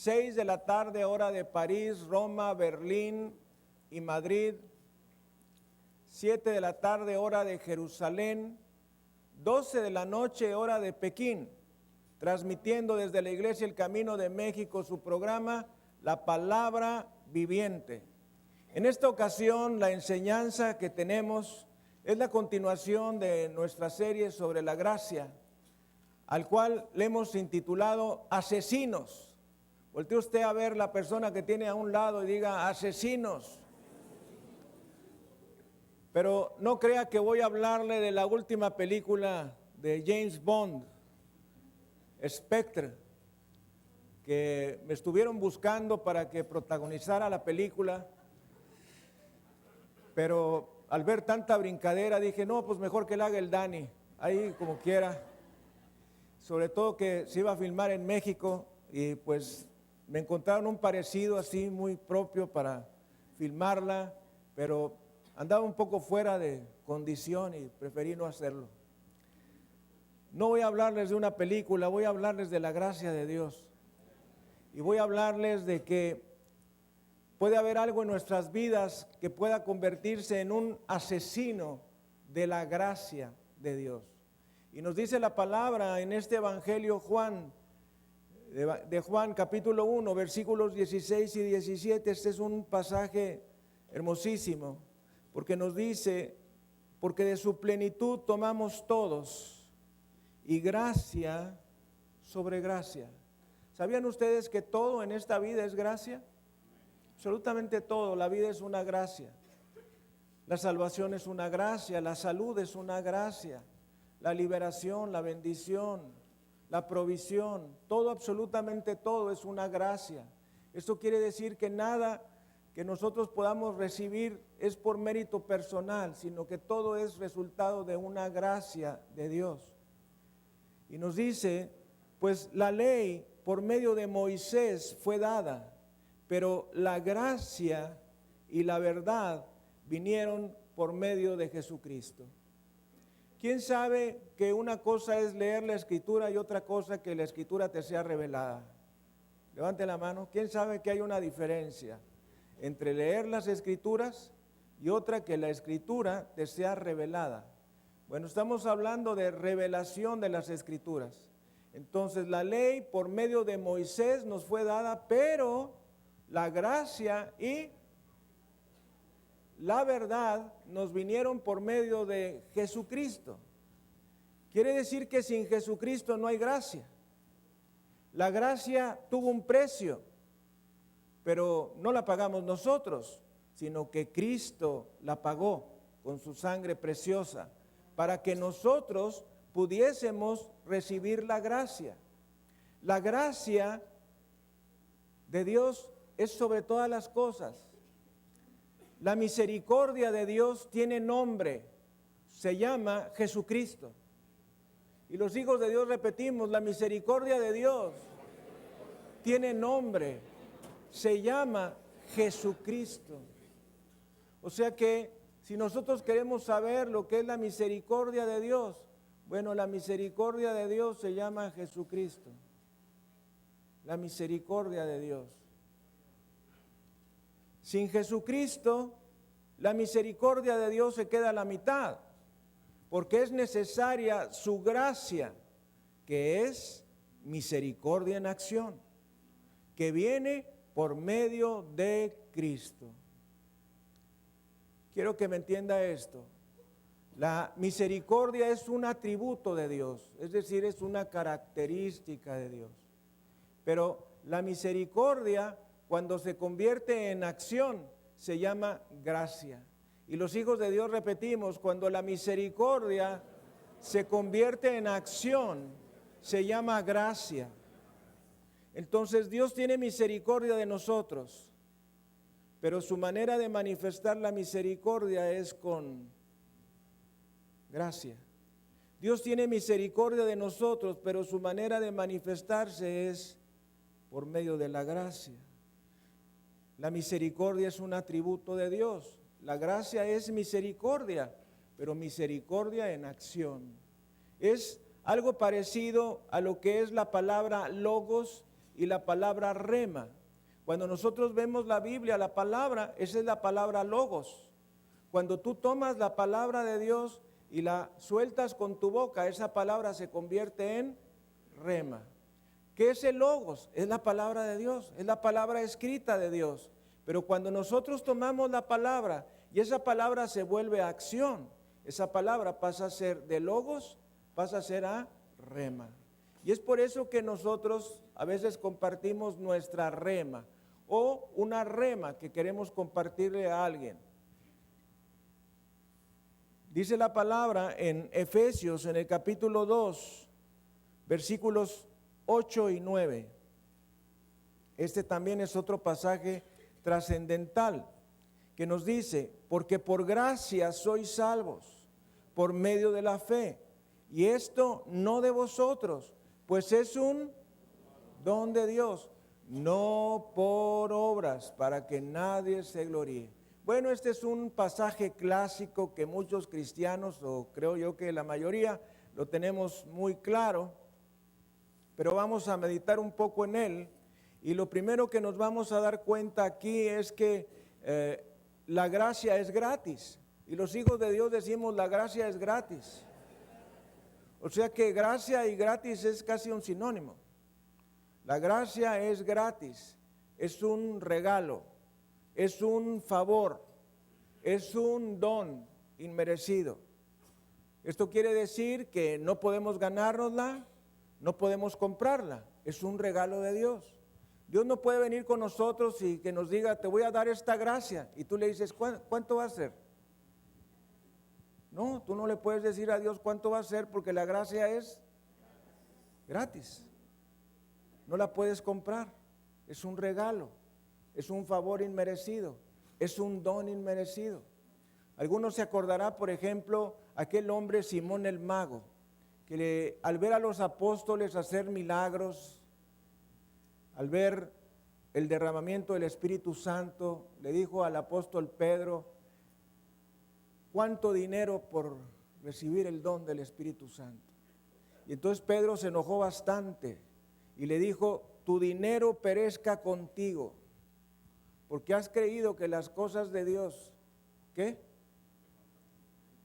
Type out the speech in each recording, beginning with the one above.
6 de la tarde, hora de París, Roma, Berlín y Madrid. 7 de la tarde, hora de Jerusalén. 12 de la noche, hora de Pekín. Transmitiendo desde la Iglesia El Camino de México su programa, La Palabra Viviente. En esta ocasión, la enseñanza que tenemos es la continuación de nuestra serie sobre la gracia, al cual le hemos intitulado Asesinos. Voltee usted a ver la persona que tiene a un lado y diga asesinos. Pero no crea que voy a hablarle de la última película de James Bond, Spectre, que me estuvieron buscando para que protagonizara la película, pero al ver tanta brincadera dije, no, pues mejor que la haga el Dani, ahí como quiera. Sobre todo que se iba a filmar en México y pues me encontraron un parecido así muy propio para filmarla, pero andaba un poco fuera de condición y preferí no hacerlo. No voy a hablarles de una película, voy a hablarles de la gracia de Dios. Y voy a hablarles de que puede haber algo en nuestras vidas que pueda convertirse en un asesino de la gracia de Dios. Y nos dice la palabra en este Evangelio de Juan capítulo 1, versículos 16 y 17. Este es un pasaje hermosísimo, porque nos dice, porque de su plenitud tomamos todos, y gracia sobre gracia. ¿Sabían ustedes que todo en esta vida es gracia? Absolutamente todo, la vida es una gracia. La salvación es una gracia, la salud es una gracia, la liberación, la bendición, la provisión, todo, absolutamente todo es una gracia. Esto quiere decir que nada que nosotros podamos recibir es por mérito personal, sino que todo es resultado de una gracia de Dios. Y nos dice, pues la ley por medio de Moisés fue dada, pero la gracia y la verdad vinieron por medio de Jesucristo. ¿Quién sabe que una cosa es leer la Escritura y otra cosa que la Escritura te sea revelada? Levante la mano. ¿Quién sabe que hay una diferencia entre leer las Escrituras y otra que la Escritura te sea revelada? Bueno, estamos hablando de revelación de las Escrituras. Entonces, la ley por medio de Moisés nos fue dada, pero la gracia y la verdad nos vinieron por medio de Jesucristo. Quiere decir que sin Jesucristo no hay gracia. La gracia tuvo un precio, pero no la pagamos nosotros, sino que Cristo la pagó con su sangre preciosa, para que nosotros pudiésemos recibir la gracia. La gracia de Dios es sobre todas las cosas. La misericordia de Dios tiene nombre, se llama Jesucristo. Y los hijos de Dios repetimos, la misericordia de Dios tiene nombre, se llama Jesucristo. O sea que si nosotros queremos saber lo que es la misericordia de Dios, bueno, la misericordia de Dios se llama Jesucristo. La misericordia de Dios. Sin Jesucristo, la misericordia de Dios se queda a la mitad, porque es necesaria su gracia, que es misericordia en acción, que viene por medio de Cristo. Quiero que me entienda esto. La misericordia es un atributo de Dios, es decir, es una característica de Dios. Pero la misericordia, cuando se convierte en acción, se llama gracia. Y los hijos de Dios repetimos, cuando la misericordia se convierte en acción, se llama gracia. Entonces Dios tiene misericordia de nosotros, pero su manera de manifestar la misericordia es con gracia. Dios tiene misericordia de nosotros, pero su manera de manifestarse es por medio de la gracia. La misericordia es un atributo de Dios. La gracia es misericordia, pero misericordia en acción. Es algo parecido a lo que es la palabra logos y la palabra rema. Cuando nosotros vemos la Biblia, la palabra, esa es la palabra logos. Cuando tú tomas la palabra de Dios y la sueltas con tu boca, esa palabra se convierte en rema. ¿Qué es el logos? Es la palabra de Dios, es la palabra escrita de Dios. Pero cuando nosotros tomamos la palabra y esa palabra se vuelve acción, esa palabra pasa a ser de logos, pasa a ser a rema. Y es por eso que nosotros a veces compartimos nuestra rema o una rema que queremos compartirle a alguien. Dice la palabra en Efesios, en el capítulo 2, versículos 8 y 9. Este también es otro pasaje trascendental que nos dice, porque por gracia sois salvos, por medio de la fe, y esto no de vosotros, pues es un don de Dios, no por obras, para que nadie se gloríe. Bueno, este es un pasaje clásico que muchos cristianos, o creo yo que la mayoría, lo tenemos muy claro, pero vamos a meditar un poco en él. Y lo primero que nos vamos a dar cuenta aquí es que la gracia es gratis. Y los hijos de Dios decimos, la gracia es gratis. O sea que gracia y gratis es casi un sinónimo. La gracia es gratis, es un regalo, es un favor, es un don inmerecido. Esto quiere decir que no podemos ganárnosla, no podemos comprarla, es un regalo de Dios. Dios no puede venir con nosotros y que nos diga, te voy a dar esta gracia, y tú le dices, ¿cuánto va a ser? No, tú no le puedes decir a Dios cuánto va a ser porque la gracia es gratis. No la puedes comprar, es un regalo, es un favor inmerecido, es un don inmerecido. Algunos se acordará, por ejemplo, aquel hombre Simón el Mago, que al ver a los apóstoles hacer milagros, al ver el derramamiento del Espíritu Santo, le dijo al apóstol Pedro, ¿cuánto dinero por recibir el don del Espíritu Santo? Y entonces Pedro se enojó bastante y le dijo, tu dinero perezca contigo, porque has creído que las cosas de Dios, ¿qué?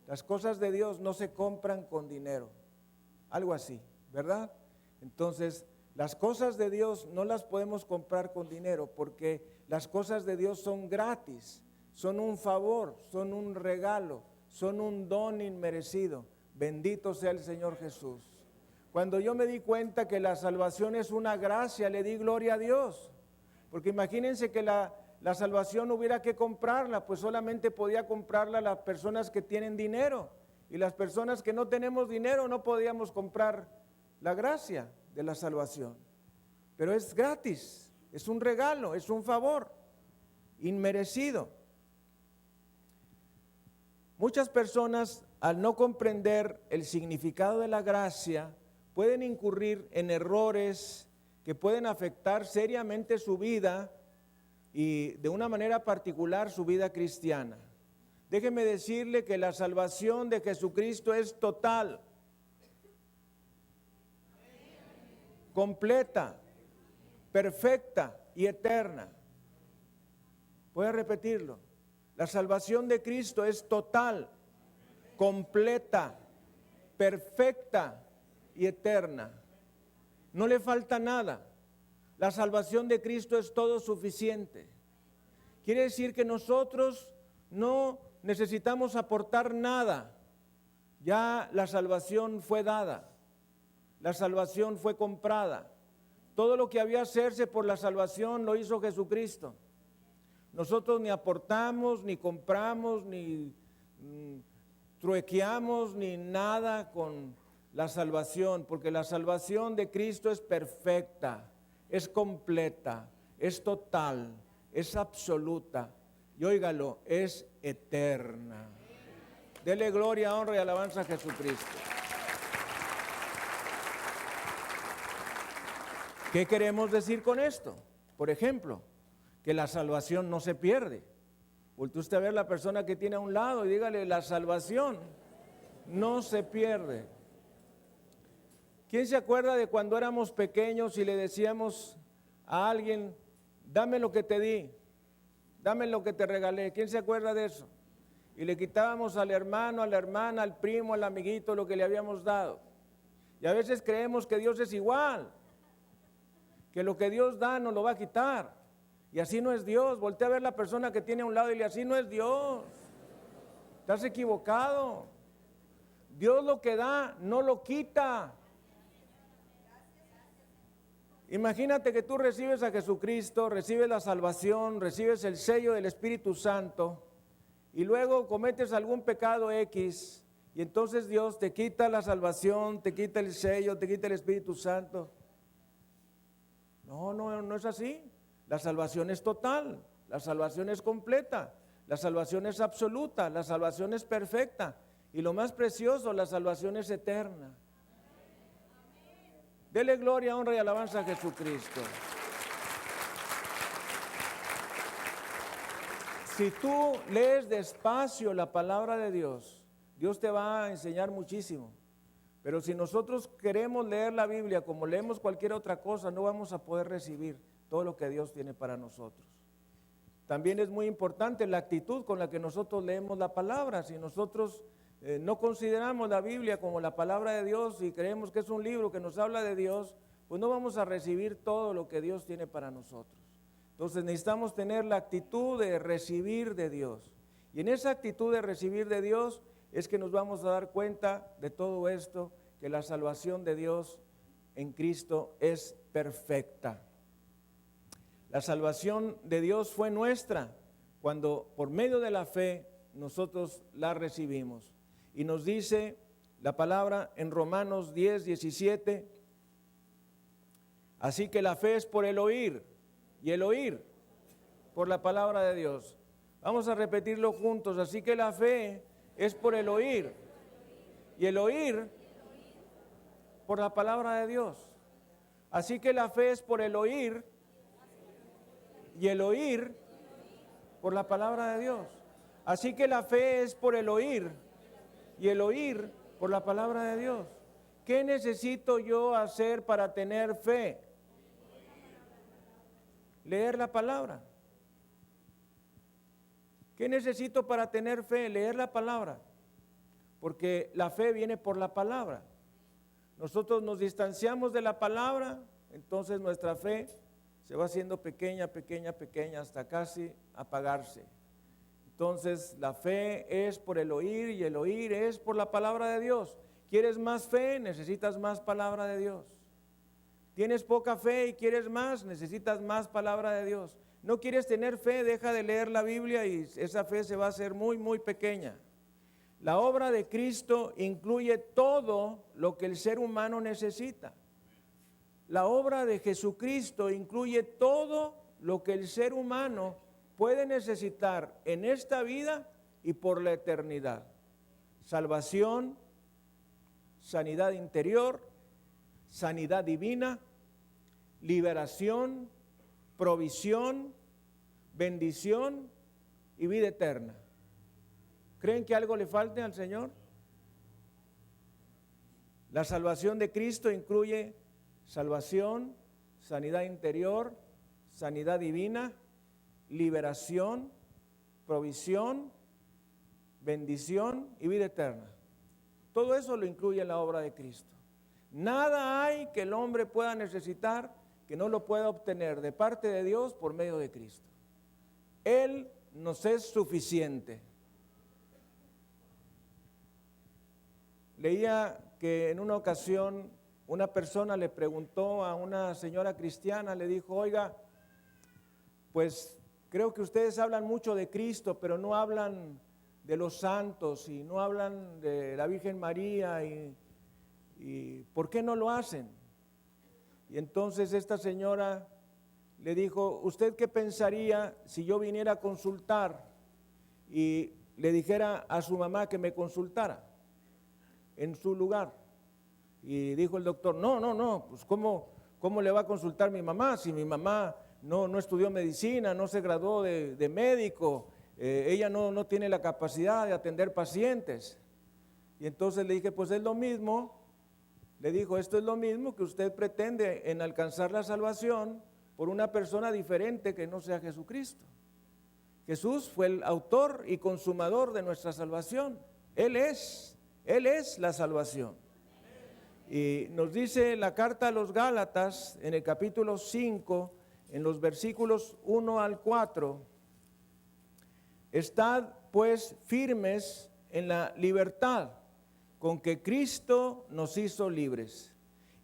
Las cosas de Dios no se compran con dinero, algo así, ¿verdad? Entonces, las cosas de Dios no las podemos comprar con dinero, porque las cosas de Dios son gratis, son un favor, son un regalo, son un don inmerecido. Bendito sea el Señor Jesús. Cuando yo me di cuenta que la salvación es una gracia, le di gloria a Dios. Porque imagínense que la salvación hubiera que comprarla, pues solamente podía comprarla las personas que tienen dinero. Y las personas que no tenemos dinero no podíamos comprar la gracia de la salvación. Pero es gratis, es un regalo, es un favor inmerecido. Muchas personas, al no comprender el significado de la gracia, pueden incurrir en errores que pueden afectar seriamente su vida y de una manera particular su vida cristiana. Déjeme decirle que la salvación de Jesucristo es total, completa, perfecta y eterna. Voy a repetirlo. La salvación de Cristo es total, completa, perfecta y eterna. No le falta nada. La salvación de Cristo es todo suficiente. Quiere decir que nosotros no necesitamos aportar nada. Ya la salvación fue dada. La salvación fue comprada. Todo lo que había que hacerse por la salvación lo hizo Jesucristo. Nosotros ni aportamos, ni compramos, ni truequeamos, ni nada con la salvación, porque la salvación de Cristo es perfecta, es completa, es total, es absoluta, y óigalo, es eterna. Dele gloria, honra y alabanza a Jesucristo. ¿Qué queremos decir con esto? Por ejemplo, que la salvación no se pierde. Voltea usted a ver a la persona que tiene a un lado y dígale, la salvación no se pierde. ¿Quién se acuerda de cuando éramos pequeños y le decíamos a alguien, dame lo que te di, dame lo que te regalé. ¿Quién se acuerda de eso? Y le quitábamos al hermano, a la hermana, al primo, al amiguito lo que le habíamos dado. Y a veces creemos que Dios es igual, que lo que Dios da nos lo va a quitar. Y así no es Dios. Voltea a ver a la persona que tiene a un lado y dile, así no es Dios. Estás equivocado. Dios lo que da no lo quita. Imagínate que tú recibes a Jesucristo, recibes la salvación, recibes el sello del Espíritu Santo y luego cometes algún pecado X y entonces Dios te quita la salvación, te quita el sello, te quita el Espíritu Santo. No es así. La salvación es total, la salvación es completa, la salvación es absoluta, la salvación es perfecta y lo más precioso, la salvación es eterna. Dele gloria, honra y alabanza a Jesucristo. Si tú lees despacio la palabra de Dios, Dios te va a enseñar muchísimo. Pero si nosotros queremos leer la Biblia como leemos cualquier otra cosa, no vamos a poder recibir todo lo que Dios tiene para nosotros. También es muy importante la actitud con la que nosotros leemos la palabra. Si nosotros no consideramos la Biblia como la palabra de Dios y creemos que es un libro que nos habla de Dios, pues no vamos a recibir todo lo que Dios tiene para nosotros. Entonces necesitamos tener la actitud de recibir de Dios. Y en esa actitud de recibir de Dios es que nos vamos a dar cuenta de todo esto, que la salvación de Dios en Cristo es perfecta. La salvación de Dios fue nuestra cuando por medio de la fe nosotros la recibimos. Y nos dice la palabra en Romanos 10, 17, así que la fe es por el oír y el oír por la palabra de Dios. Vamos a repetirlo juntos, así que la fe es por el oír y el oír por la palabra de Dios. Así que la fe es por el oír y el oír por la palabra de Dios. Así que la fe es por el oír y el oír por la palabra de Dios. ¿Qué necesito yo hacer para tener fe? Leer la palabra. ¿Qué necesito para tener fe? Leer la palabra. Porque la fe viene por la palabra. Nosotros nos distanciamos de la palabra, entonces nuestra fe se va haciendo pequeña, pequeña, pequeña, hasta casi apagarse. Entonces la fe es por el oír y el oír es por la palabra de Dios. ¿Quieres más fe? Necesitas más palabra de Dios. ¿Tienes poca fe y quieres más? Necesitas más palabra de Dios. ¿No quieres tener fe? Deja de leer la Biblia y esa fe se va a hacer muy, muy pequeña. La obra de Cristo incluye todo lo que el ser humano necesita. La obra de Jesucristo incluye todo lo que el ser humano puede necesitar en esta vida y por la eternidad. Salvación, sanidad interior, sanidad divina, liberación, provisión, bendición y vida eterna. ¿Creen que algo le falte al Señor? La salvación de Cristo incluye salvación, sanidad interior, sanidad divina, liberación, provisión, bendición y vida eterna. Todo eso lo incluye en la obra de Cristo. Nada hay que el hombre pueda necesitar que no lo pueda obtener de parte de Dios por medio de Cristo. Él nos es suficiente. Leía que en una ocasión una persona le preguntó a una señora cristiana, le dijo, oiga, pues creo que ustedes hablan mucho de Cristo, pero no hablan de los santos y no hablan de la Virgen María y ¿por qué no lo hacen? Y entonces esta señora le dijo, ¿usted qué pensaría si yo viniera a consultar y le dijera a su mamá que me consultara en su lugar? Y dijo el doctor, no, pues ¿cómo le va a consultar mi mamá si mi mamá no estudió medicina, no se graduó de médico, ella no tiene la capacidad de atender pacientes? Y entonces le dije, pues es lo mismo, le dijo, esto es lo mismo que usted pretende en alcanzar la salvación, por una persona diferente que no sea Jesucristo. Jesús fue el autor y consumador de nuestra salvación. Él es la salvación. Y nos dice la carta a los Gálatas en el capítulo 5, en los versículos 1 al 4, estad pues firmes en la libertad con que Cristo nos hizo libres,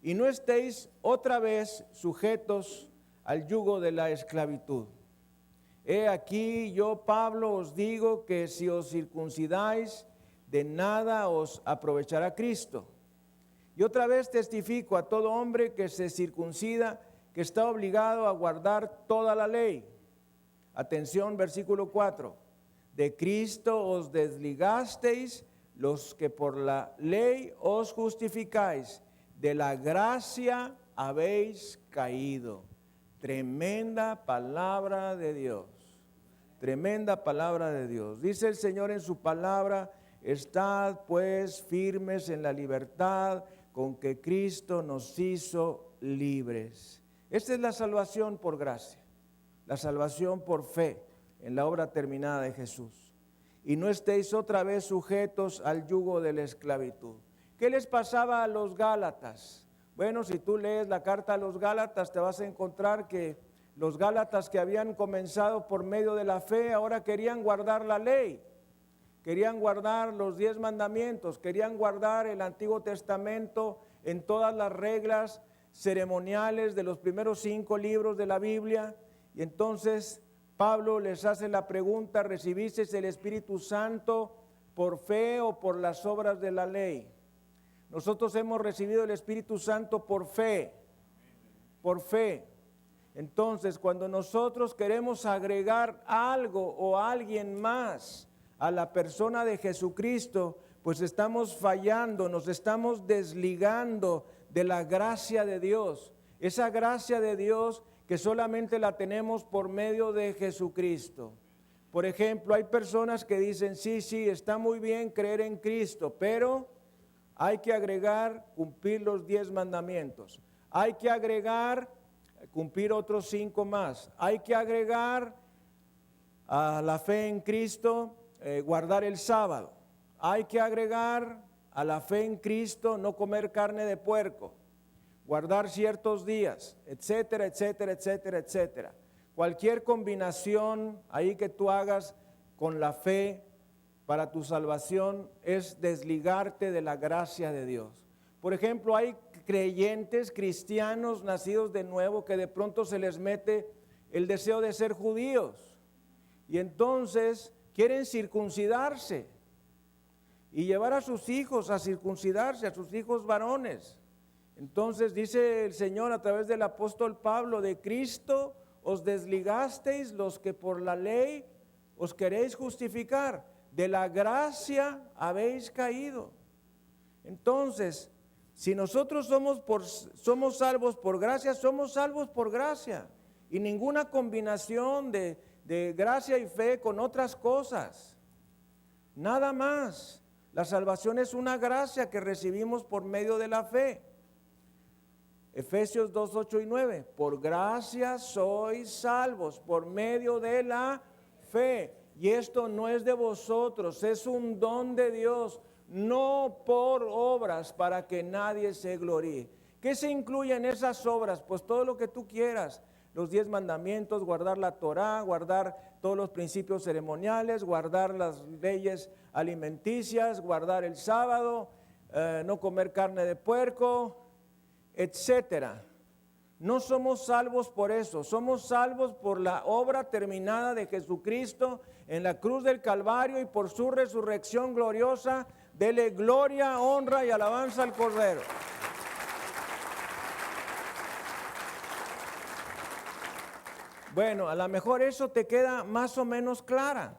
y no estéis otra vez sujetos al yugo de la esclavitud. He aquí yo, Pablo, os digo que si os circuncidáis, de nada os aprovechará Cristo. Y otra vez testifico a todo hombre que se circuncida, que está obligado a guardar toda la ley. Atención, versículo 4. De Cristo os desligasteis los que por la ley os justificáis, de la gracia habéis caído. Tremenda palabra de Dios. Tremenda palabra de Dios. Dice el Señor en su palabra: estad pues firmes en la libertad con que Cristo nos hizo libres. Esta es la salvación por gracia, la salvación por fe en la obra terminada de Jesús. Y no estéis otra vez sujetos al yugo de la esclavitud. ¿Qué les pasaba a los Gálatas? Bueno, si tú lees la carta a los Gálatas, te vas a encontrar que los Gálatas que habían comenzado por medio de la fe, ahora querían guardar la ley. Querían guardar los 10 mandamientos, querían guardar el Antiguo Testamento en todas las reglas ceremoniales de los primeros 5 libros de la Biblia. Y entonces Pablo les hace la pregunta: ¿recibisteis el Espíritu Santo por fe o por las obras de la ley? Nosotros hemos recibido el Espíritu Santo por fe, por fe. Entonces, cuando nosotros queremos agregar algo o alguien más a la persona de Jesucristo, pues estamos fallando, nos estamos desligando de la gracia de Dios. Esa gracia de Dios que solamente la tenemos por medio de Jesucristo. Por ejemplo, hay personas que dicen: sí, está muy bien creer en Cristo, pero hay que agregar cumplir los 10 mandamientos. Hay que agregar cumplir otros 5 más. Hay que agregar a la fe en Cristo guardar el sábado. Hay que agregar a la fe en Cristo no comer carne de puerco, guardar ciertos días, etcétera, etcétera, etcétera, etcétera. Cualquier combinación ahí que tú hagas con la fe para tu salvación es desligarte de la gracia de Dios. Por ejemplo, hay creyentes, cristianos nacidos de nuevo, que de pronto se les mete el deseo de ser judíos y entonces quieren circuncidarse y llevar a sus hijos a circuncidarse, a sus hijos varones. Entonces dice el Señor a través del apóstol Pablo: de Cristo os desligasteis los que por la ley os queréis justificar, de la gracia habéis caído. Entonces, si nosotros somos salvos por gracia, somos salvos por gracia, y ninguna combinación de gracia y fe con otras cosas, nada más. La salvación es una gracia que recibimos por medio de la fe. Efesios 2, 8 y 9, por gracia sois salvos por medio de la fe, y esto no es de vosotros, es un don de Dios, no por obras, para que nadie se gloríe. ¿Qué se incluye en esas obras? Pues todo lo que tú quieras: los 10 mandamientos, guardar la Torá, guardar todos los principios ceremoniales, guardar las leyes alimenticias, guardar el sábado, no comer carne de puerco, etcétera. No somos salvos por eso, somos salvos por la obra terminada de Jesucristo en la cruz del Calvario y por su resurrección gloriosa. Dele gloria, honra y alabanza al Cordero. Bueno, a lo mejor eso te queda más o menos clara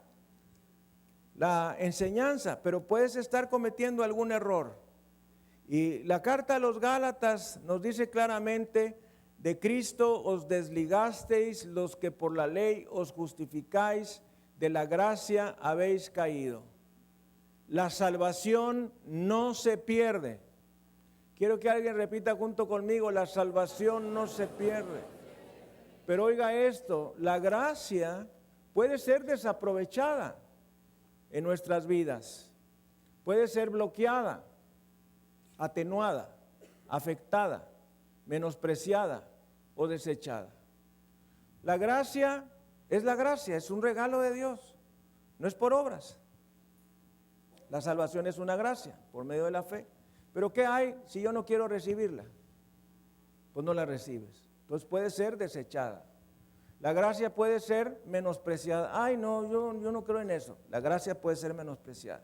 la enseñanza, pero puedes estar cometiendo algún error. Y la carta a los Gálatas nos dice claramente: de Cristo os desligasteis los que por la ley os justificáis, de la gracia habéis caído. La salvación no se pierde. Quiero que alguien repita junto conmigo: la salvación no se pierde. Pero oiga esto, la gracia puede ser desaprovechada en nuestras vidas, puede ser bloqueada, atenuada, afectada, menospreciada o desechada. La gracia, es un regalo de Dios, no es por obras. La salvación es una gracia por medio de la fe. Pero ¿qué hay si yo no quiero recibirla? Pues no la recibes. Entonces puede ser desechada. La gracia puede ser menospreciada. Ay, no, yo no creo en eso. La gracia puede ser menospreciada.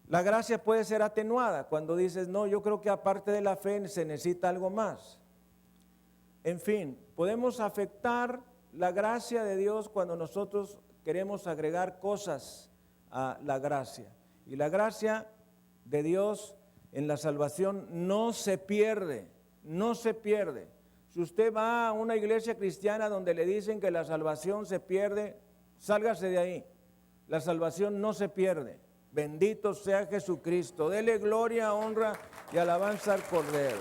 La gracia puede ser atenuada cuando dices, no, yo creo que aparte de la fe se necesita algo más. En fin, podemos afectar la gracia de Dios cuando nosotros queremos agregar cosas a la gracia. Y la gracia de Dios en la salvación no se pierde, no se pierde. Si usted va a una iglesia cristiana donde le dicen que la salvación se pierde, sálgase de ahí. La salvación no se pierde. Bendito sea Jesucristo. Dele gloria, honra y alabanza al Cordero.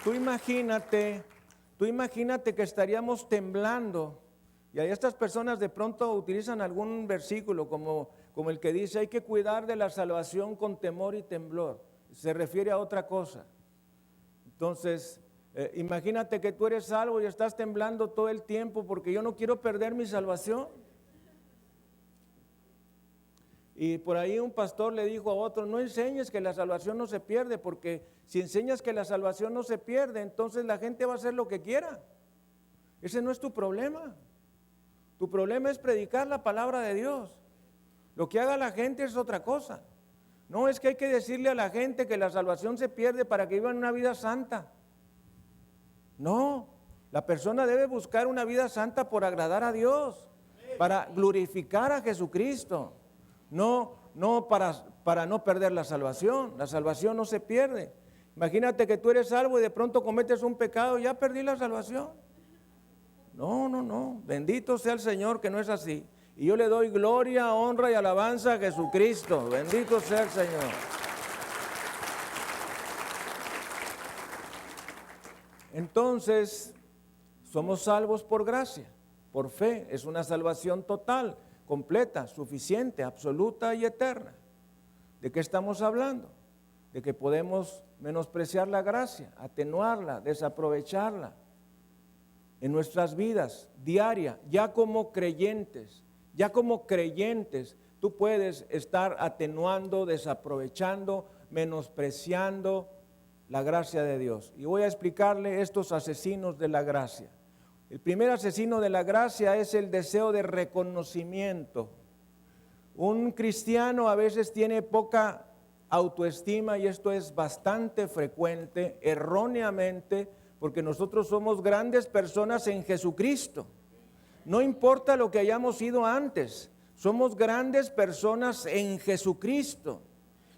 Tú imagínate que estaríamos temblando. Y ahí estas personas de pronto utilizan algún versículo como el que dice, hay que cuidar de la salvación con temor y temblor. Se refiere a otra cosa. Entonces, imagínate que tú eres salvo y estás temblando todo el tiempo porque yo no quiero perder mi salvación. Y por ahí un pastor le dijo a otro, no enseñes que la salvación no se pierde, porque si enseñas que la salvación no se pierde, entonces la gente va a hacer lo que quiera. Ese no es tu problema. Tu problema es predicar la palabra de Dios. Lo que haga la gente es otra cosa. No es que hay que decirle a la gente que la salvación se pierde para que vivan una vida santa. No, la persona debe buscar una vida santa por agradar a Dios, para glorificar a Jesucristo. No para no perder la salvación. La salvación no se pierde. Imagínate que tú eres salvo y de pronto cometes un pecado, ya perdí la salvación. No. Bendito sea el Señor que no es así. Y yo le doy gloria, honra y alabanza a Jesucristo. Bendito sea el Señor. Entonces, somos salvos por gracia, por fe. Es una salvación total, completa, suficiente, absoluta y eterna. ¿De qué estamos hablando? De que podemos menospreciar la gracia, atenuarla, desaprovecharla en nuestras vidas diarias, ya como creyentes. Ya como creyentes, tú puedes estar atenuando, desaprovechando, menospreciando la gracia de Dios. Y voy a explicarle estos asesinos de la gracia. El primer asesino de la gracia es el deseo de reconocimiento. Un cristiano a veces tiene poca autoestima y esto es bastante frecuente, erróneamente, porque nosotros somos grandes personas en Jesucristo. No importa lo que hayamos sido antes, somos grandes personas en Jesucristo.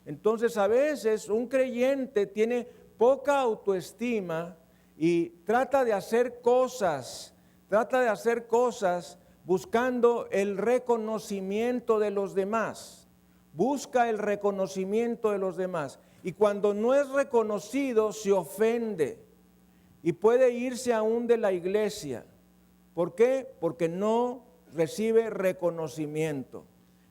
Entonces a veces un creyente tiene poca autoestima y trata de hacer cosas buscando el reconocimiento de los demás. Busca el reconocimiento de los demás. Y cuando no es reconocido, se ofende y puede irse aún de la iglesia. ¿Por qué? Porque no recibe reconocimiento.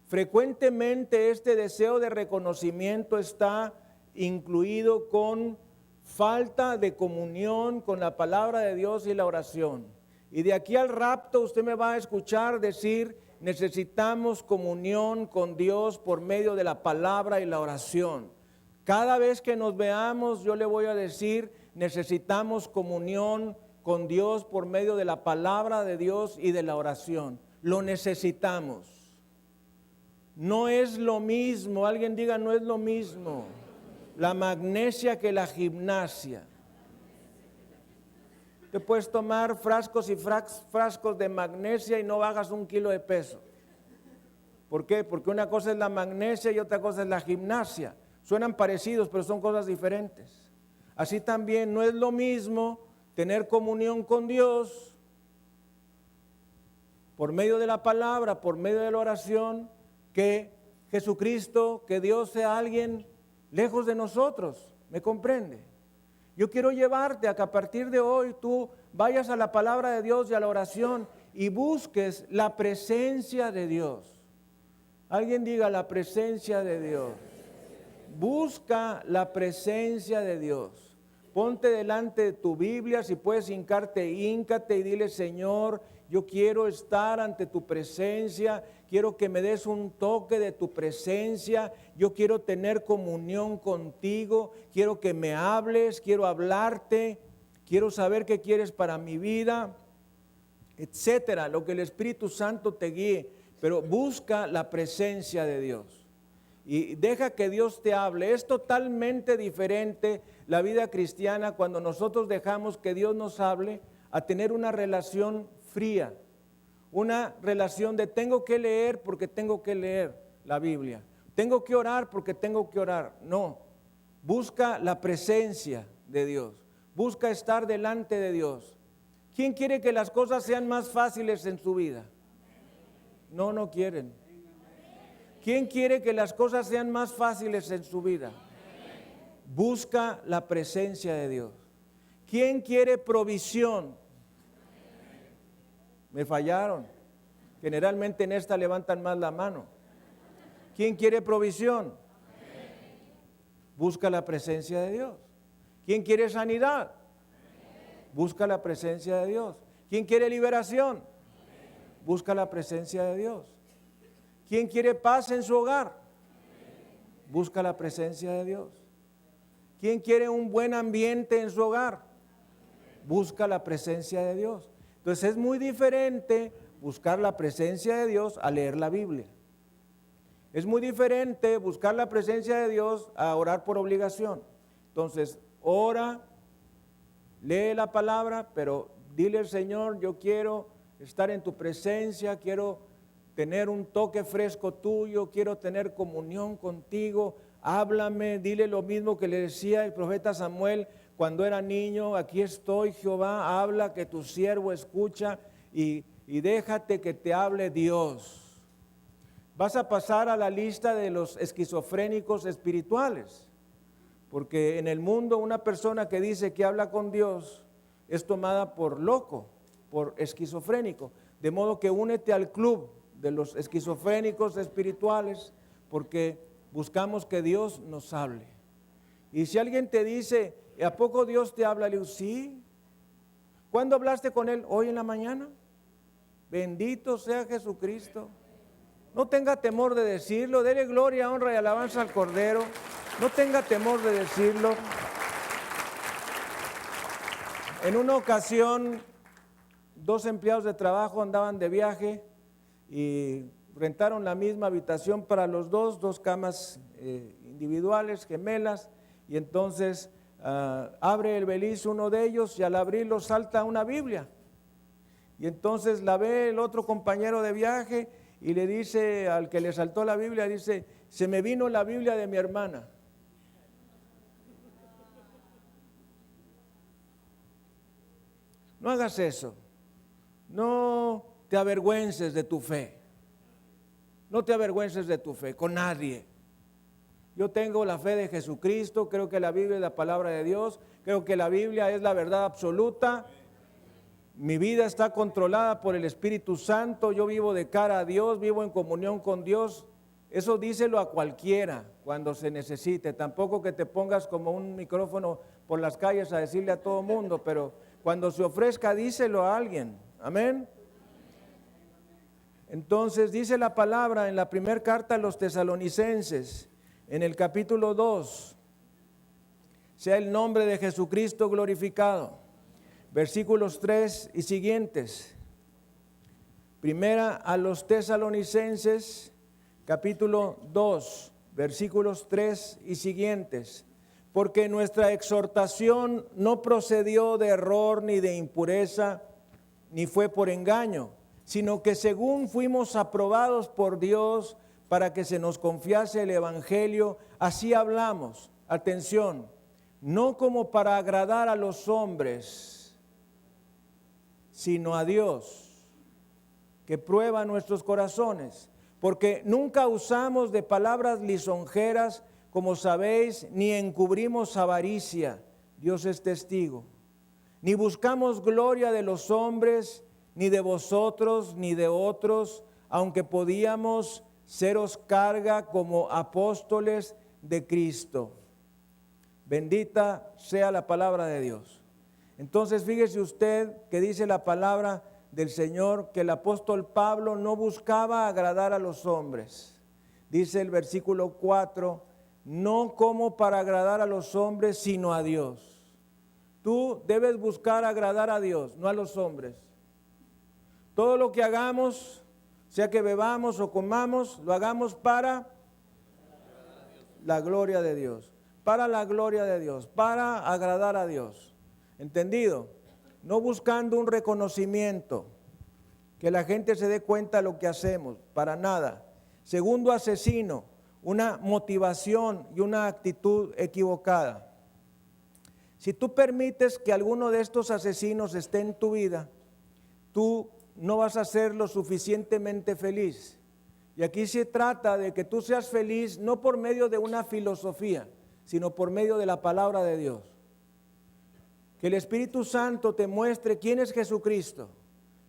Frecuentemente este deseo de reconocimiento está incluido con falta de comunión con la palabra de Dios y la oración. Y de aquí al rapto usted me va a escuchar decir, necesitamos comunión con Dios por medio de la palabra y la oración. Cada vez que nos veamos yo le voy a decir, necesitamos comunión con Dios por medio de la palabra de Dios y de la oración. Lo necesitamos. No es lo mismo, alguien diga no es lo mismo, la magnesia que la gimnasia. Te puedes tomar frascos y frascos de magnesia y no bajas 1 kilo de peso. ¿Por qué? Porque una cosa es la magnesia y otra cosa es la gimnasia. Suenan parecidos, pero son cosas diferentes. Así también no es lo mismo tener comunión con Dios por medio de la palabra, por medio de la oración, que Jesucristo, que Dios sea alguien lejos de nosotros. ¿Me comprende? Yo quiero llevarte a que a partir de hoy tú vayas a la palabra de Dios y a la oración y busques la presencia de Dios. Alguien diga la presencia de Dios. Busca la presencia de Dios. Ponte delante de tu Biblia, si puedes hincarte, híncate y dile: Señor, yo quiero estar ante tu presencia, quiero que me des un toque de tu presencia, yo quiero tener comunión contigo, quiero que me hables, quiero hablarte, quiero saber qué quieres para mi vida, etcétera, lo que el Espíritu Santo te guíe, pero busca la presencia de Dios. Y deja que Dios te hable. Es totalmente diferente la vida cristiana cuando nosotros dejamos que Dios nos hable a tener una relación fría, una relación de tengo que leer porque tengo que leer la Biblia, tengo que orar porque tengo que orar. No, busca la presencia de Dios, busca estar delante de Dios. ¿Quién quiere que las cosas sean más fáciles en su vida? No, no quieren. ¿Quién quiere que las cosas sean más fáciles en su vida? Busca la presencia de Dios. ¿Quién quiere provisión? Me fallaron. Generalmente en esta levantan más la mano. ¿Quién quiere provisión? Busca la presencia de Dios. ¿Quién quiere sanidad? Busca la presencia de Dios. ¿Quién quiere liberación? Busca la presencia de Dios. ¿Quién quiere paz en su hogar? Busca la presencia de Dios. ¿Quién quiere un buen ambiente en su hogar? Busca la presencia de Dios. Entonces es muy diferente buscar la presencia de Dios a leer la Biblia. Es muy diferente buscar la presencia de Dios a orar por obligación. Entonces, ora, lee la palabra, pero dile al Señor: yo quiero estar en tu presencia, quiero tener un toque fresco tuyo, quiero tener comunión contigo, háblame. Dile lo mismo que le decía el profeta Samuel cuando era niño: aquí estoy, Jehová, habla, que tu siervo escucha, y déjate que te hable Dios. Vas a pasar a la lista de los esquizofrénicos espirituales, porque en el mundo una persona que dice que habla con Dios es tomada por loco, por esquizofrénico, de modo que únete al club de los esquizofrénicos espirituales, porque buscamos que Dios nos hable. Y si alguien te dice: ¿a poco Dios te habla? Le digo: sí. ¿Cuándo hablaste con Él? Hoy en la mañana. Bendito sea Jesucristo. No tenga temor de decirlo, dele gloria, honra y alabanza al Cordero. No tenga temor de decirlo. En una ocasión, 2 empleados de trabajo andaban de viaje y rentaron la misma habitación para los dos camas individuales, gemelas, y entonces abre el beliz uno de ellos y al abrirlo salta una Biblia. Y entonces la ve el otro compañero de viaje y le dice al que le saltó la Biblia, dice: se me vino la Biblia de mi hermana. No hagas eso. No te avergüences de tu fe. No te avergüences de tu fe con nadie. Yo tengo la fe de Jesucristo, creo que la Biblia es la palabra de Dios, creo que la Biblia es la verdad absoluta. Mi vida está controlada por el Espíritu Santo, yo vivo de cara a Dios, vivo en comunión con Dios. Eso díselo a cualquiera cuando se necesite. Tampoco que te pongas como un micrófono por las calles a decirle a todo mundo, pero cuando se ofrezca, díselo a alguien. Amén. Entonces dice la palabra en la primera carta a los Tesalonicenses, en el capítulo 2, sea el nombre de Jesucristo glorificado. Versículos 3 y siguientes. Primera a los Tesalonicenses, capítulo 2, versículos 3 y siguientes. Porque nuestra exhortación no procedió de error ni de impureza, ni fue por engaño, sino que según fuimos aprobados por Dios para que se nos confiase el Evangelio, así hablamos. Atención, no como para agradar a los hombres, sino a Dios, que prueba nuestros corazones, porque nunca usamos de palabras lisonjeras, como sabéis, ni encubrimos avaricia, Dios es testigo. Ni buscamos gloria de los hombres, ni de vosotros, ni de otros, aunque podíamos seros carga como apóstoles de Cristo. Bendita sea la palabra de Dios. Entonces fíjese usted que dice la palabra del Señor que el apóstol Pablo no buscaba agradar a los hombres. Dice el versículo 4, no como para agradar a los hombres, sino a Dios. Tú debes buscar agradar a Dios, no a los hombres. Todo lo que hagamos, sea que bebamos o comamos, lo hagamos para la gloria de Dios. Para la gloria de Dios, para agradar a Dios. ¿Entendido? No buscando un reconocimiento, que la gente se dé cuenta de lo que hacemos, para nada. Segundo asesino, una motivación y una actitud equivocada. Si tú permites que alguno de estos asesinos esté en tu vida, tú no vas a ser lo suficientemente feliz. Y aquí se trata de que tú seas feliz no por medio de una filosofía, sino por medio de la palabra de Dios. Que el Espíritu Santo te muestre quién es Jesucristo